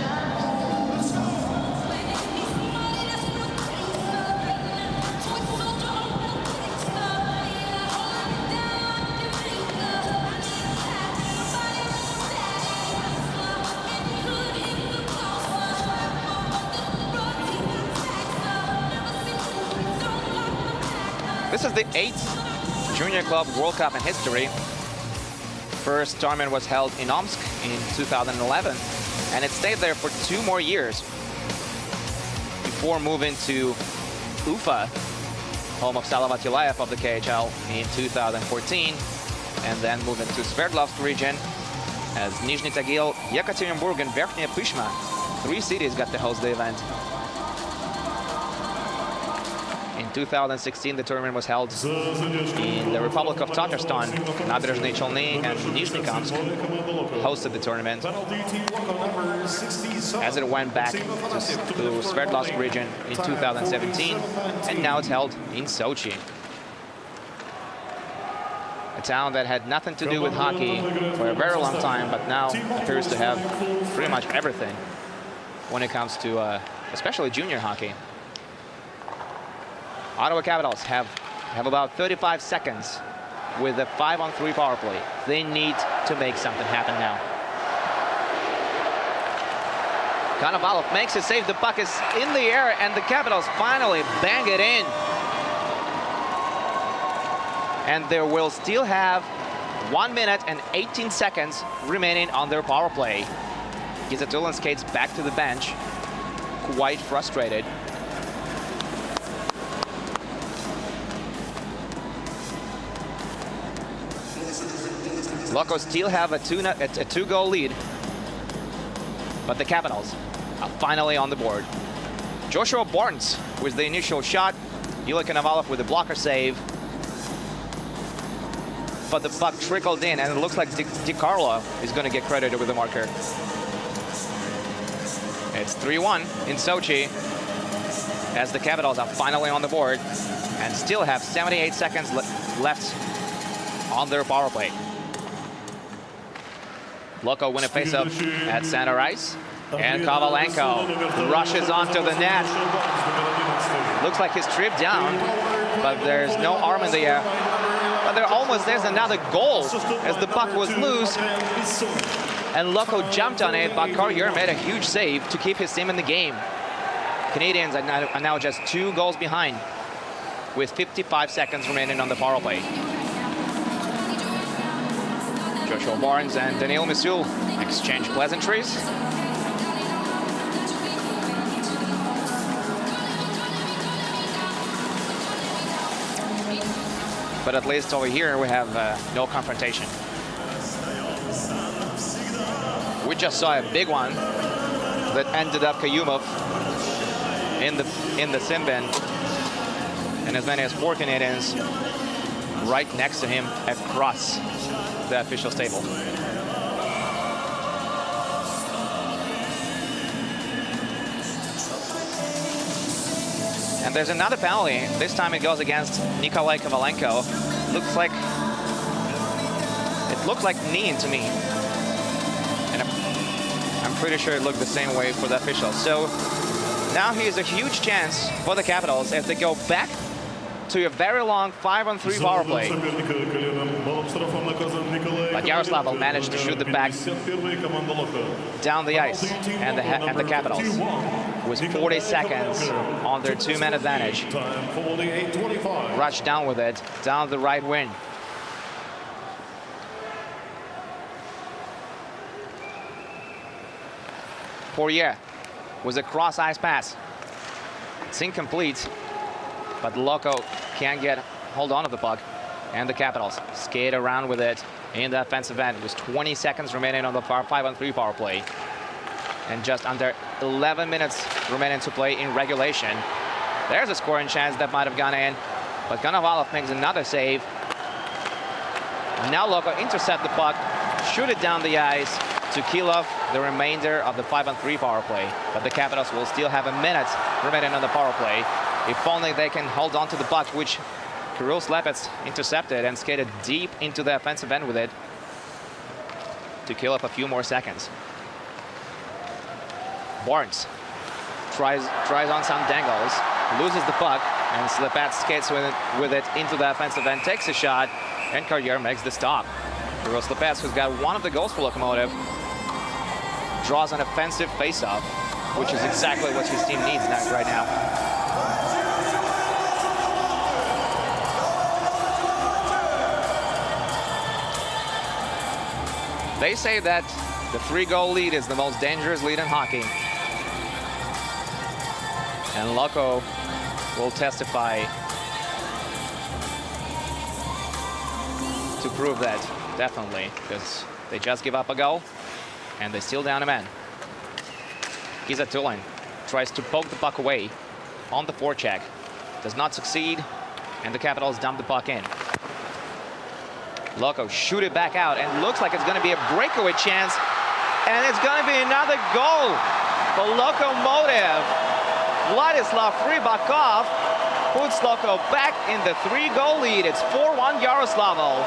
A: This is the 8th Junior Club World Cup in history. First tournament was held in Omsk in 2011, and it stayed there for 2 more years before moving to Ufa, home of Salavat Yulayev of the KHL, in 2014, and then moving to Sverdlovsk region as Nizhny Tagil, Yekaterinburg, and Verkhnya Pyshma. 3 cities got to host the event. In 2016, the tournament was held in the Republic of Tatarstan. Nabережные Chelny and Nizhnekamsk hosted the tournament, as it went back to Sverdlovsk region in 2017, and now it's held in Sochi. A town that had nothing to do with hockey for a very long time, but now appears to have pretty much everything when it comes to especially junior hockey. Ottawa Capitals have about 35 seconds with a 5-on-3 power play. They need to make something happen now. Konovalov makes a save. The puck is in the air, and the Capitals finally bang it in. And they will still have 1 minute and 18 seconds remaining on their power play. Gizatulin skates back to the bench, quite frustrated. Loko still have a 2-goal lead, but the Capitals are finally on the board. Joshua Barnes with the initial shot, Ilya Konovalov with the blocker save. but the puck trickled in, and it looks like DiCarlo is going to get credited with the marker. It's 3-1 in Sochi, as the Capitals are finally on the board and still have 78 seconds left on their power play. Loko win a faceoff at center ice, and Kovalenko rushes onto the net. Looks like he's tripped down, but there's no arm in the air. But there's another goal as the puck was loose, and Loko jumped on it, but Carrier made a huge save to keep his team in the game. Canadians are now just 2 goals behind with 55 seconds remaining on the power play. Joshua Barnes and Daniil Misul exchange pleasantries. But at least over here we have no confrontation. We just saw a big one that ended up Kayumov in the sin bin, and as many as 4 Canadians right next to him across the officials table. And there's another penalty. This time it goes against Nikolai Kovalenko. It looked like kneeing to me, and I'm pretty sure it looked the same way for the officials. So now here's a huge chance for the Capitals if they go back to a very long 5-on-3 power play. But Yaroslavl managed to shoot the puck down the ice, and the Capitals, with 40 seconds on their 2-man advantage, rushed down with it down the right wing. Poirier was a cross-ice pass. It's incomplete, but Loko can't hold on to the puck, and the Capitals skate around with it in the offensive end with 20 seconds remaining on the 5-on-3 power play, and just under 11 minutes remaining to play in regulation. There's a scoring chance that might have gone in, but Konovalov makes another save. Now Loko intercept the puck, shoot it down the ice to kill off the remainder of the 5-on-3 power play. But the Capitals will still have a minute remaining on the power play. If only they can hold on to the puck, which Kirill Slepets intercepted and skated deep into the offensive end with it to kill up a few more seconds. Barnes tries on some dangles, loses the puck, and Slepets skates with it into the offensive end, takes a shot, and Carrier makes the stop. Kirill Slepets, who's got one of the goals for Lokomotiv, draws an offensive faceoff, which is exactly what his team needs right now. They say that the 3-goal lead is the most dangerous lead in hockey. And Loko will testify to prove that, definitely, because they just give up a goal and they still down a man. Giza Tulin tries to poke the puck away on the forecheck, does not succeed, and the Capitals dump the puck in. Loko shoot it back out, and looks like it's going to be a breakaway chance, and it's going to be another goal for Lokomotiv. Vladislav Rybakov puts Loko back in the 3-goal lead. It's 4-1 Yaroslavl.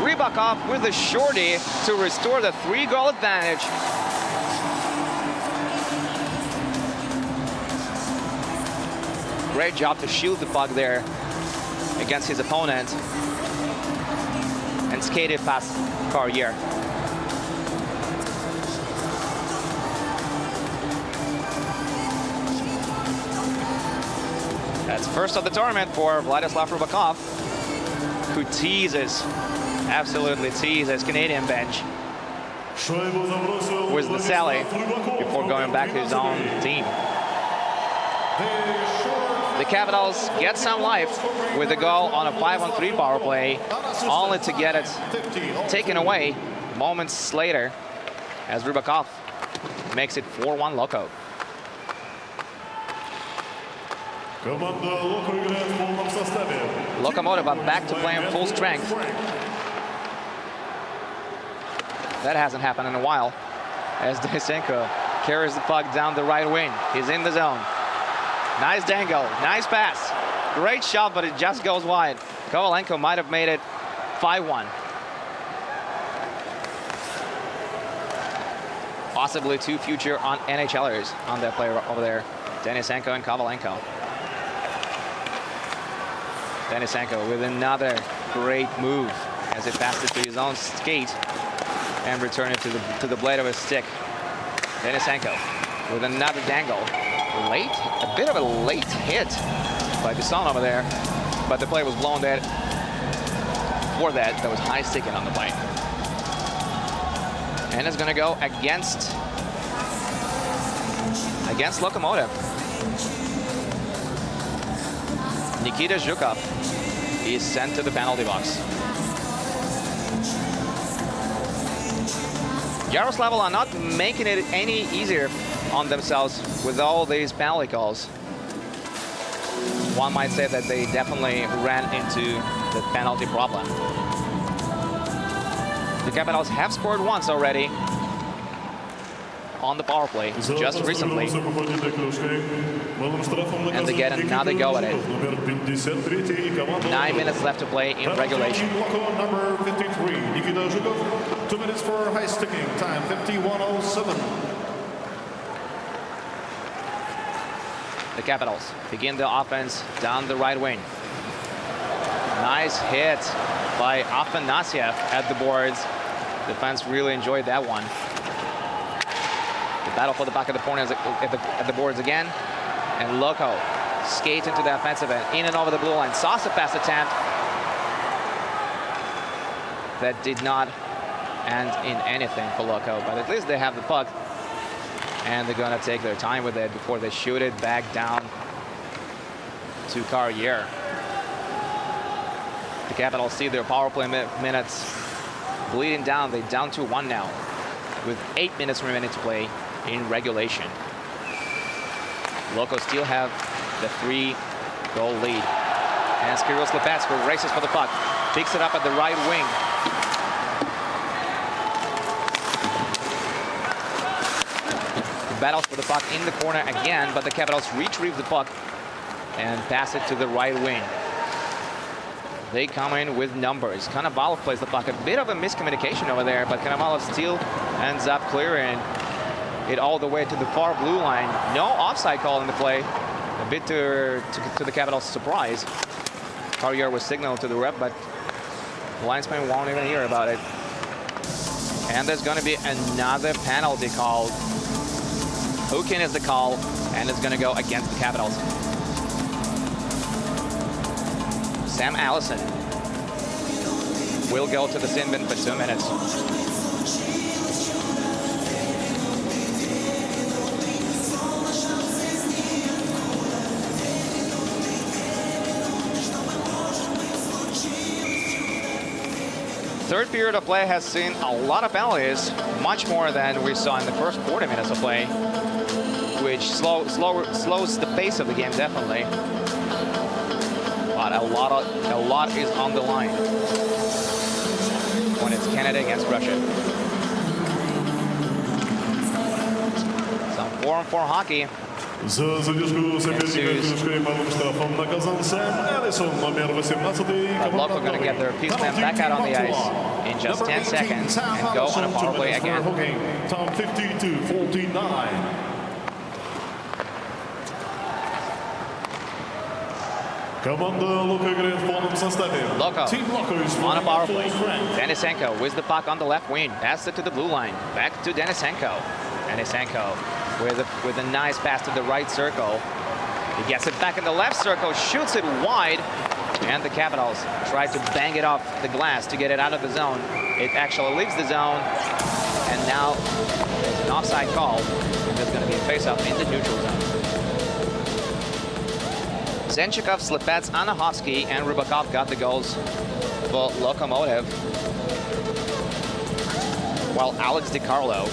A: Rybakov with a shorty to restore the 3-goal advantage. Great job to shield the puck there against his opponent and skated past Carrier. That's first of the tournament for Vladislav Rybakov, who absolutely teases Canadian bench with the sally before going back to his own team. The Capitals get some life with a goal on a 5-on-3 power play, only to get it taken away moments later as Rybakov makes it 4-1 Loko.
B: Команда Локо играет в полном составе.
A: Lokomotiv are back to playing full strength. That hasn't happened in a while, as Denisenko carries the puck down the right wing. He's in the zone. Nice dangle, nice pass. Great shot, but it just goes wide. Kovalenko might have made it 5-1. Possibly two future NHLers on that player over there, Denisenko and Kovalenko. Denisenko with another great move as he passed it to his own skate and returned it to the blade of his stick. Denisenko with another dangle. Late, a bit of a late hit by Bisson over there, but the play was blown dead. For that, there was high sticking on the play. And it's going to go against Lokomotiv. Nikita Zhukov is sent to the penalty box. Yaroslavl are not making it any easier on themselves with all these penalty calls. One might say that they definitely ran into the penalty problem. The Capitals have scored once already on the power play just recently, and they get another go at it. 9 minutes left to play in regulation.
B: Number 53, Nikita Zhukov. 2 minutes for high sticking time, 51:07.
A: The Capitals begin the offense down the right wing. Nice hit by Afanasyev at the boards. Defense really enjoyed that one. The battle for the back of the corner at the boards again. And Loko skates into the offensive end, in and over the blue line. Saucer pass attempt. That did not end in anything for Loko, but at least they have the puck. And they're gonna take their time with it before they shoot it back down to Carrier. The Capitals see their power play minutes bleeding down. They're down to 1 now, with 8 minutes remaining to play in regulation. Loko still have the 3-goal lead. And Kirill Slepetsky races for the puck, picks it up at the right wing. Battles for the puck in the corner again, but the Capitals retrieve the puck and pass it to the right wing. They come in with numbers. Konovalov plays the puck. A bit of a miscommunication over there, but Konovalov still ends up clearing it all the way to the far blue line. No offside call in the play. A bit to the Capitals' surprise. Carrier was signaled to the ref, but the linesman won't even hear about it. And there's going to be another penalty called. Hukin is the call, and it's going to go against the Capitals. Sam Allison will go to the sin bin for 2 minutes. Third period of play has seen a lot of penalties, much more than we saw in the first 40 minutes of play, which slows the pace of the game definitely. But a lot is on the line when it's Canada against Russia. Some 4-on-4 hockey.
B: За задержку соперника кружкой малым штрафом наказан Сэм Эллисон, номер 18.
A: But Loko going to get their piece man back out on the ice in just 10 seconds and go on a power play again.
B: Time 52-49. Команда Локо играет в полном составе.
A: Loko on a power play. Denisenko with the puck on the left wing. Pass it to the blue line. Back to Denisenko. Denisenko with a nice pass to the right circle. He gets it back in the left circle, shoots it wide, and the Capitals try to bang it off the glass to get it out of the zone. It actually leaves the zone, and now there's an offside call, and there's going to be a face-off in the neutral zone. Zenchikov, Slepets, Anahovsky, and Rybakov got the goals for Lokomotiv, while Alex DiCarlo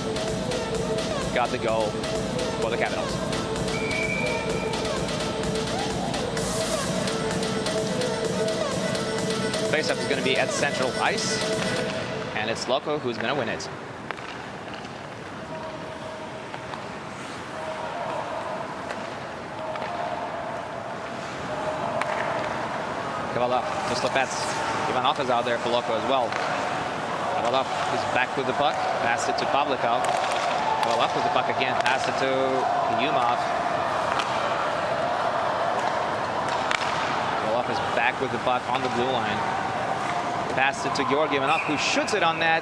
A: got the goal for the Capitals. faceoff is going to be at central ice, and it's Loko who's going to win it. Kavalov to Slepets. Ivanov is out there for Loko as well. Kavalov is back with the puck. Passed it to Pavlikov. Kavalov with the puck again. Passed it to Yumov. Kavalov is back with the puck on the blue line. Passed it to Georgi Ivanov, who shoots it on net.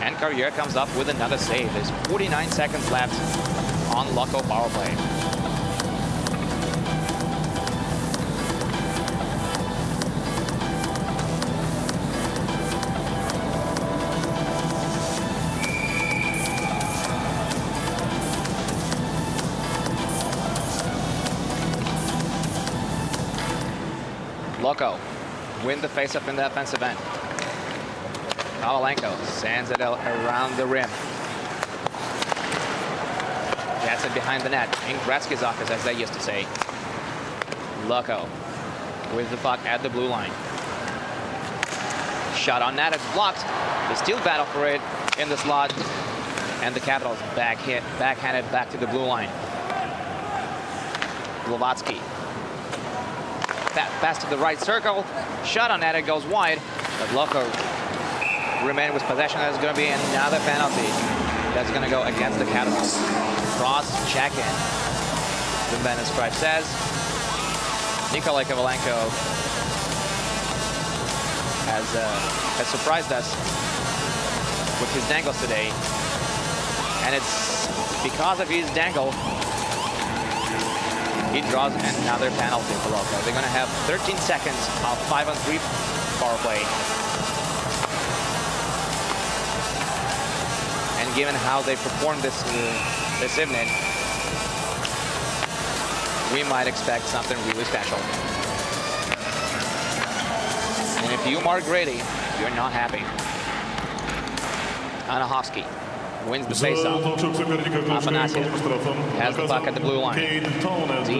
A: And Carrier comes up with another save. There's 49 seconds left on Loko power play. Loko win the faceoff in the offensive end. Kovalenko sends it around the rim. Gets it behind the net in Gretzky's office, as they used to say. Loko with the puck at the blue line. Shot on net, it's blocked. They still battle for it in the slot, and the Capitals backhanded back to the blue line. Blavatsky. Pass to the right circle. Shot on net, it goes wide. But Loko remain with possession. There's going to be another penalty that's going to go against the Capitals. Cross check-in. The Bennett scribe says. Nikolai Kovalenko has surprised us with his dangles today. And it's because of his dangle he draws another penalty for Loko. They're going to have 13 seconds of 5-on-3 power play. And given how they performed this evening, we might expect something really special. And if you, Mark Grady, you're not happy. Anahovsky wins the faceoff. Afanasyev has the puck at the blue line. D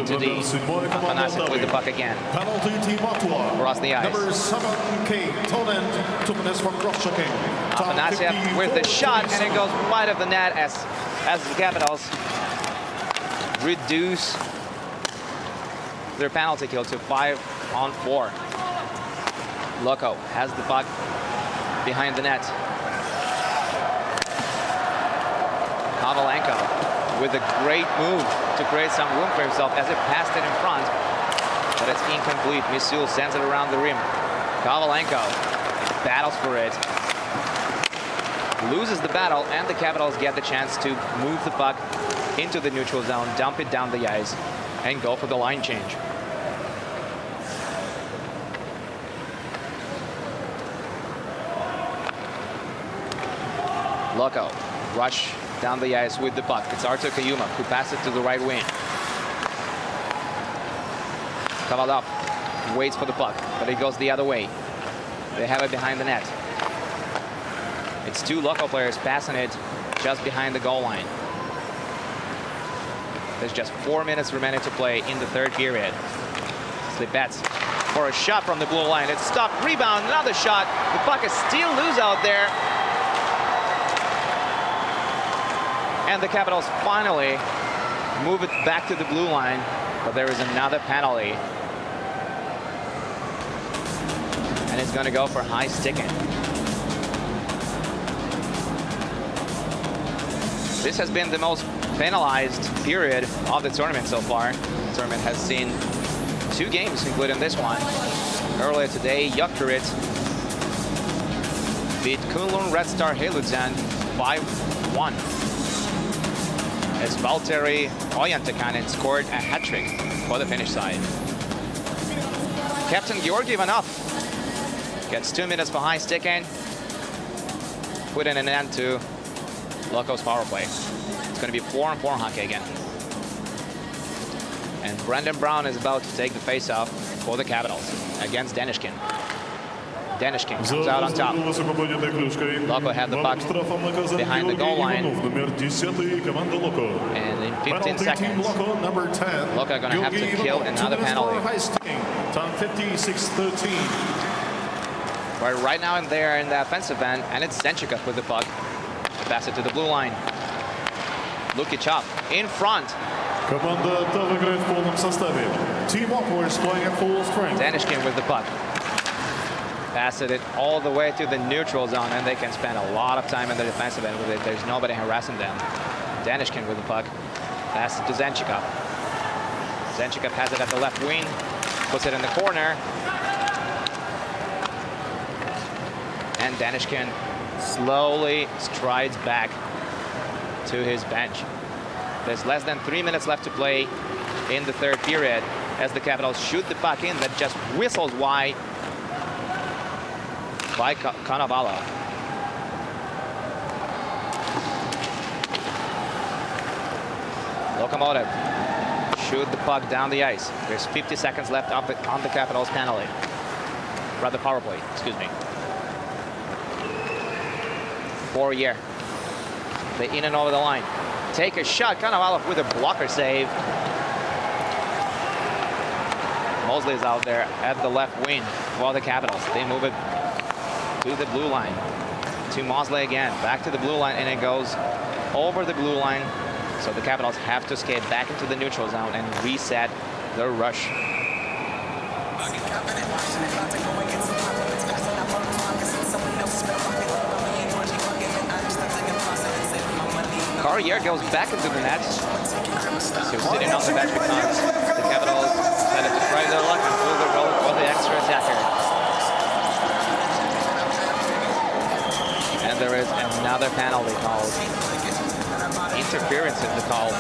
A: to D. Afanasyev with the puck again.
D: Penalty team Ottawa.
A: Across the ice.
D: Number 7, Kate Tonen took this from cross-checking.
A: Afanasyev with the shot, and it goes wide of the net as the Capitals reduce their penalty kill to 5-on-4. Loko has the puck behind the net. Kovalenko with a great move to create some room for himself as he passed it in front, but it's incomplete. Misul sends it around the rim. Kovalenko battles for it, loses the battle, and the Capitals get the chance to move the puck into the neutral zone, dump it down the ice, and go for the line change. Loko rush down the ice with the puck. It's Artur Kayuma who passes it to the right wing. Kavalov waits for the puck, but it goes the other way. They have it behind the net. It's two Loko players passing it just behind the goal line. There's just 4 minutes remaining to play in the third period. Slepets for a shot from the blue line. It's stopped. Rebound, another shot. The puck is still loose out there. And the Capitals finally move it back to the blue line, but there is another penalty. And it's going to go for high sticking. This has been the most penalized period of the tournament so far. The tournament has seen 2 games, including this one. Earlier today, Jokerit beat Kunlun Red Star Heilutsan 5-1. As Valtteri Ojantakainen scored a hat-trick for the Finnish side. Captain Georgi Ivanov gets 2 minutes for high sticking, putting an end to Loko's power play. It's going to be 4-on-4 hockey again. And Brendan Brown is about to take the face-off for the Capitals against Denishkin. Denishkin comes out on top. Loko had the puck behind the goal line. And in 15 seconds, Loko going to have to kill another penalty.
D: Time 56-13.
A: But right now in there in the offensive end, and it's Zenchikov with the puck. Pass it to the blue line. Lukic up in front.
D: Команда Ottawa играет в полном составе. Team Ottawa is playing at full strength.
A: Danishkin with the puck. Passed it all the way to the neutral zone, and they can spend a lot of time in the defensive end with it. There's nobody harassing them. Danishkin with the puck. Pass it to Zenchikov. Zenchikov has it at the left wing. Puts it in the corner. And Danishkin slowly strides back to his bench. There's less than 3 minutes left to play in the third period as the Capitals shoot the puck in that just whistles wide by Konovalov. Lokomotiv shoot the puck down the ice. There's 50 seconds left on the Capitals penalty. Rather power play, excuse me. Poirier. They in and over the line. Take a shot. Konovalov with a blocker save. Mosley is out there at the left wing for the Capitals. They move it to the blue line. To Mosley again. Back to the blue line, and it goes over the blue line. So the Capitals have to skate back into the neutral zone and reset the rush. Carrier goes back into the net. So sitting on the bench because the Capitals decided to try their luck and pull the roll for the extra attacker. And there is another penalty called. Interference is the call.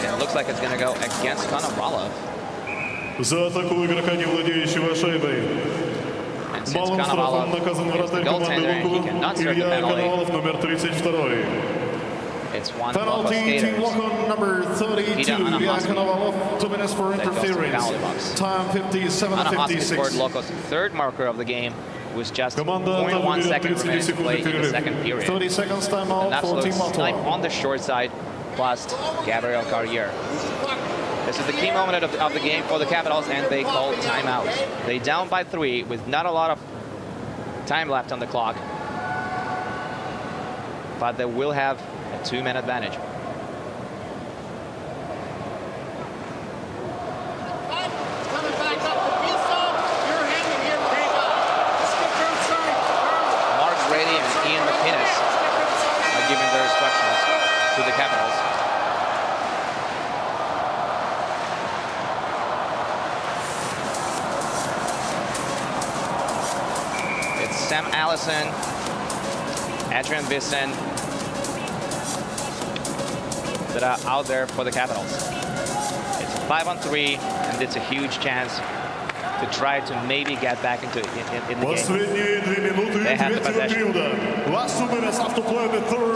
A: It looks like it's going to go against Konovalov.
D: За такую игрока, не владеющего шайбой. Малым штрафом наказан вратарь команды Локо Илья Коновалов, номер 32.
A: It's one
D: Penalty to Loko, number 32, Ilya Konovalov, 2 minutes for interference. Time 57:56.
A: Scored Loko's third marker of the game. Was just 0.1 seconds remaining to play in the second period.
D: 30 seconds time out for Team
A: Snipe
D: Ottawa.
A: on the short side, plus Gabriel Carrier. This is the key moment of the game for the Capitals, and they call timeout. They down by 3 with not a lot of time left on the clock, but they will have a 2-minute advantage. To the Capitals. It's Sam Allison, Adrian Bisson that are out there for the Capitals. It's 5-on-3, and it's a huge chance to try to maybe get back into in the game. They have the possession.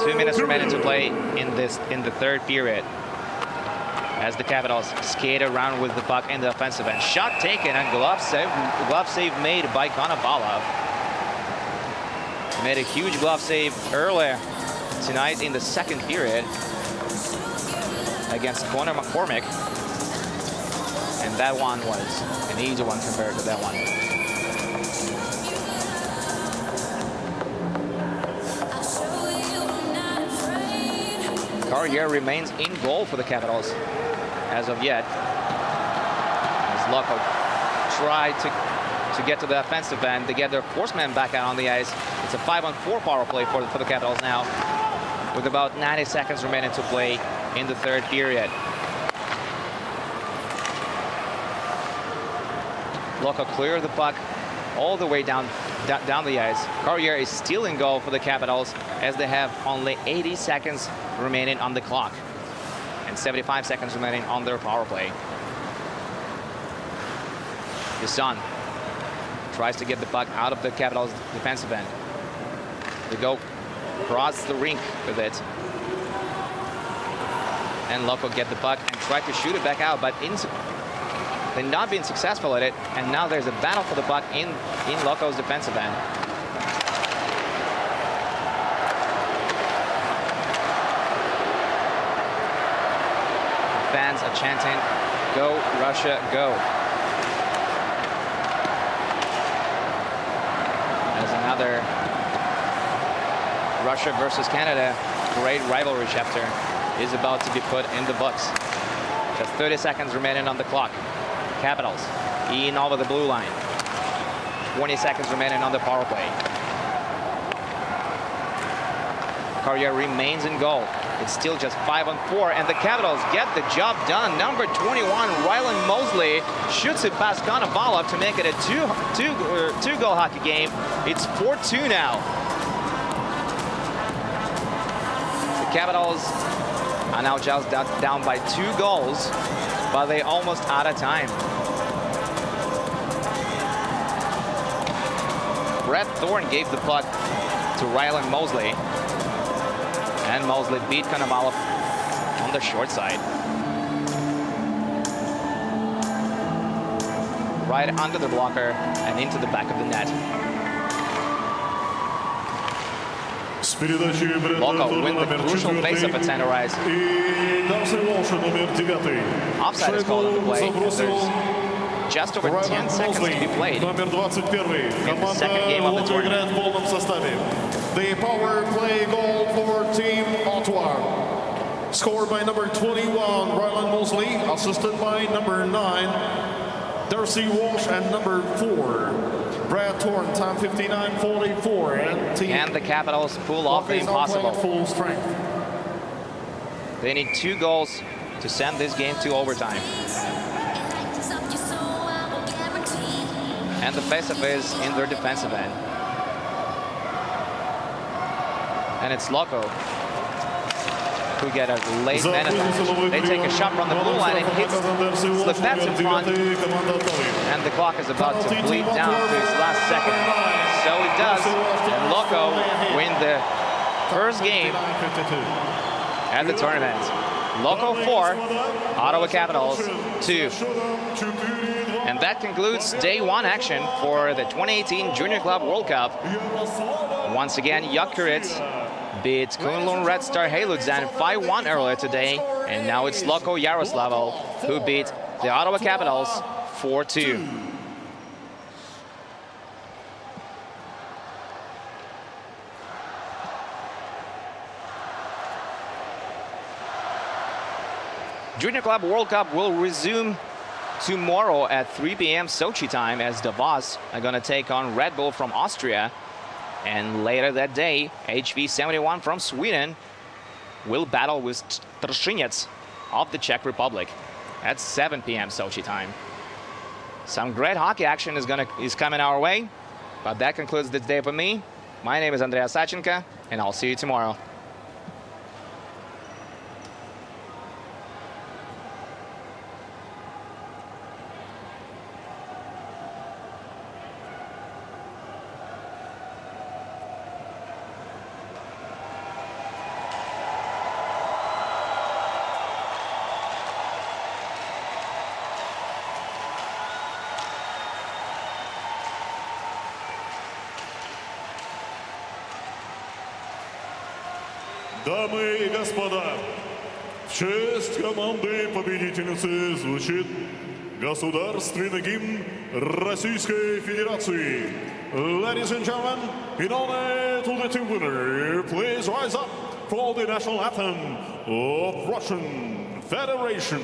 A: 2 minutes remaining to play in the third period as the Capitals skate around with the puck in the offensive end. Shot taken and glove save made by Konovalov. Made a huge glove save earlier tonight in the second period against Connor McCormick. And that one was an easy one compared to that one. Carrier remains in goal for the Capitals as of yet. As Loko tried to get to the offensive end, they get their fourth man back out on the ice. It's a 5-on-4 power play for the Capitals now, with about 90 seconds remaining to play in the third period. Loko clear the puck all the way down the ice. Carrier is still in goal for the Capitals as they have only 80 seconds remaining on the clock and 75 seconds remaining on their power play. Bisson tries to get the puck out of the Capitals defensive end. They go across the rink with it. And Loko get the puck and try to shoot it back out, but they're not being successful at it, and now there's a battle for the puck in Loko's defensive end. The fans are chanting, "Go, Russia, go." another Russia versus Canada great rivalry chapter is about to be put in the books. Just 30 seconds remaining on the clock. Capitals in over the blue line. 20 seconds remaining on the power play. Carrier remains in goal. It's still just 5-on-4, and the Capitals get the job done. Number 21, Ryland Mosley, shoots it past Konovalov to make it a two-goal hockey game. It's 4-2 now. The Capitals are now just down by 2 goals, but they almost out of time. Brett Thorne gave the puck to Ryland Mosley. And Mosley beat Konovalov on the short side. Right under the blocker and into the back of the net. Loko win the crucial face-off at center ice. Offside is called on the play. There's just over 10 seconds to be played in the second game of the tournament.
D: The power play goal for Team Ottawa. Scored by number 21, Ryland Mosley. Assisted by number 9, Darcy Walsh, and number 4, Brad Thorne. Time 59:44.
A: And the Capitals pull off the impossible.
D: Full strength.
A: They need 2 goals to send this game to overtime. And the face-off is in their defensive end. And it's Loko who get a late man advantage. They take a shot from the blue line and hits Slepets in front. And the clock is about to bleed down to its last second. So it does. And Loko win the first game at the tournament. Loko 4, Ottawa Capitals 2. And that concludes day 1 action for the 2018 Junior Club World Cup. Once again, Jokerit beat Kunlun Red Star Heilutsan 5-1 earlier today. And now it's Loko Yaroslavl who beat the Ottawa Capitals 4-2. Junior Club World Cup will resume tomorrow at 3 p.m. Sochi time as Davos are going to take on Red Bull from Austria. And later that day, HV71 from Sweden will battle with Tršinec of the Czech Republic at 7 p.m. Sochi time. Some great hockey action is coming our way, but that concludes this day for me. My name is Andrea Sachenko, and I'll see you tomorrow.
B: Дамы и господа, в честь команды победительницы звучит государственный гимн Российской Федерации. Ladies and gentlemen, in honor to the team winner, please rise up for the national anthem of Russian Federation.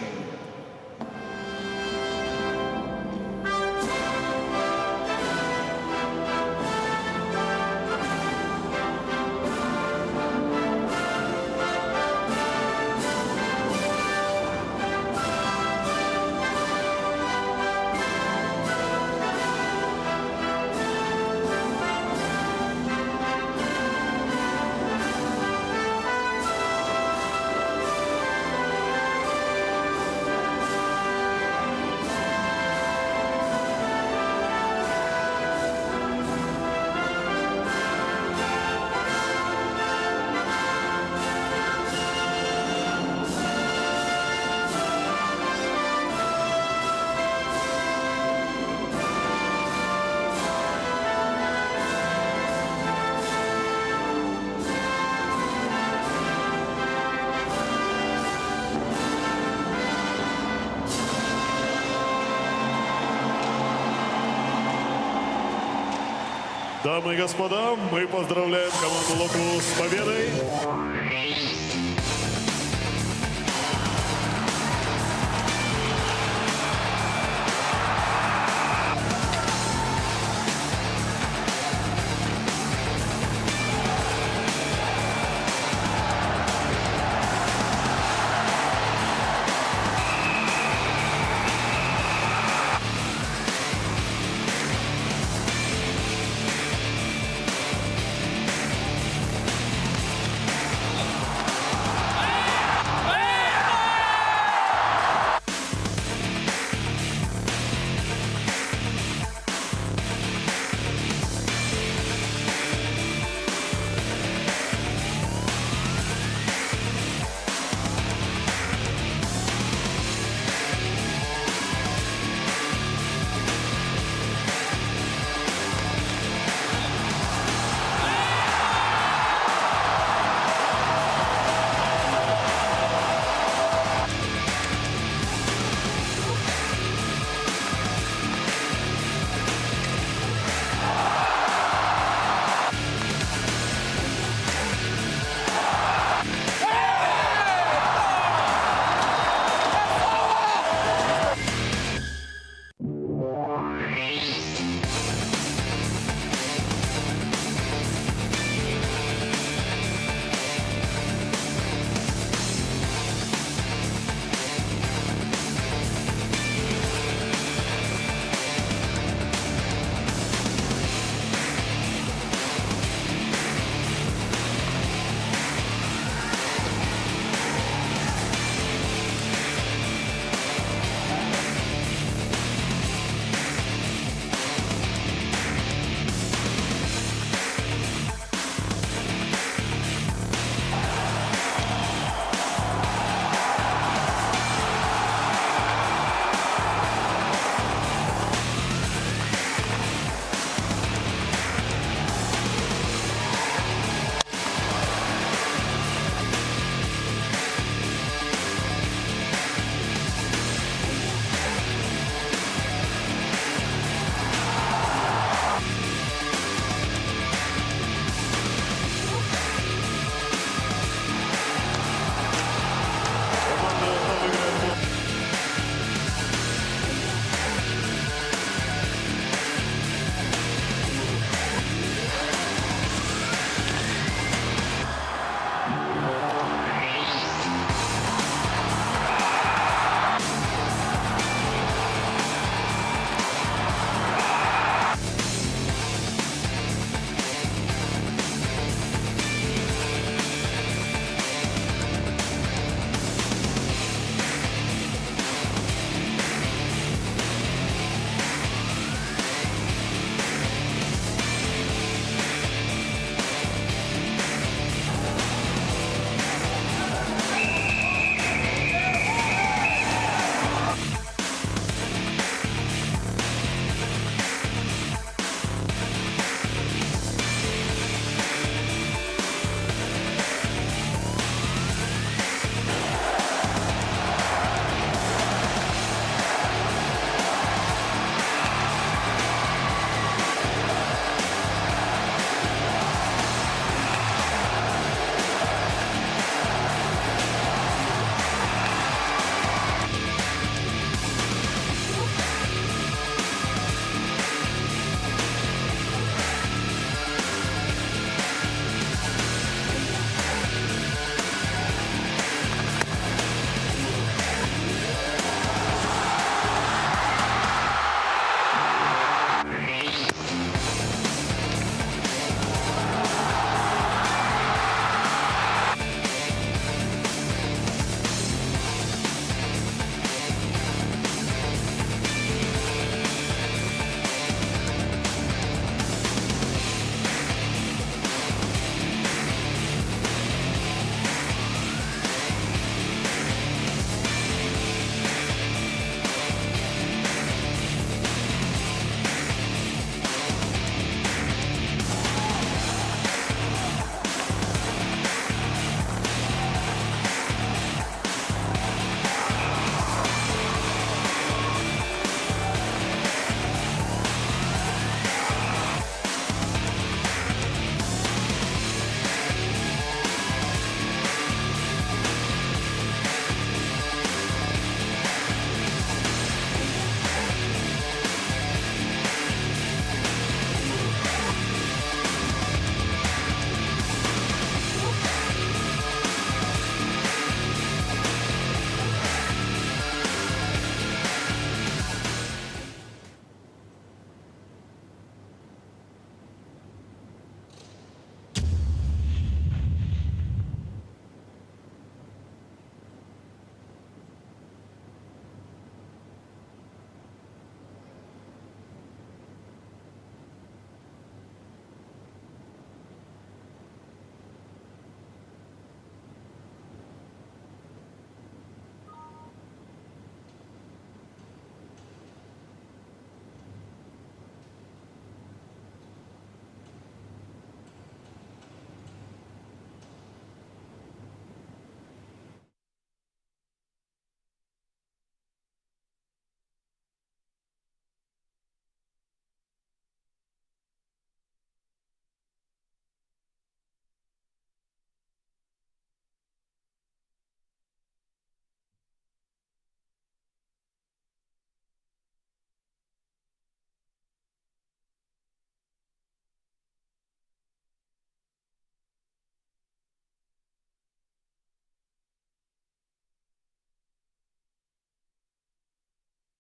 B: Дамы и господа, мы поздравляем команду Локо с победой.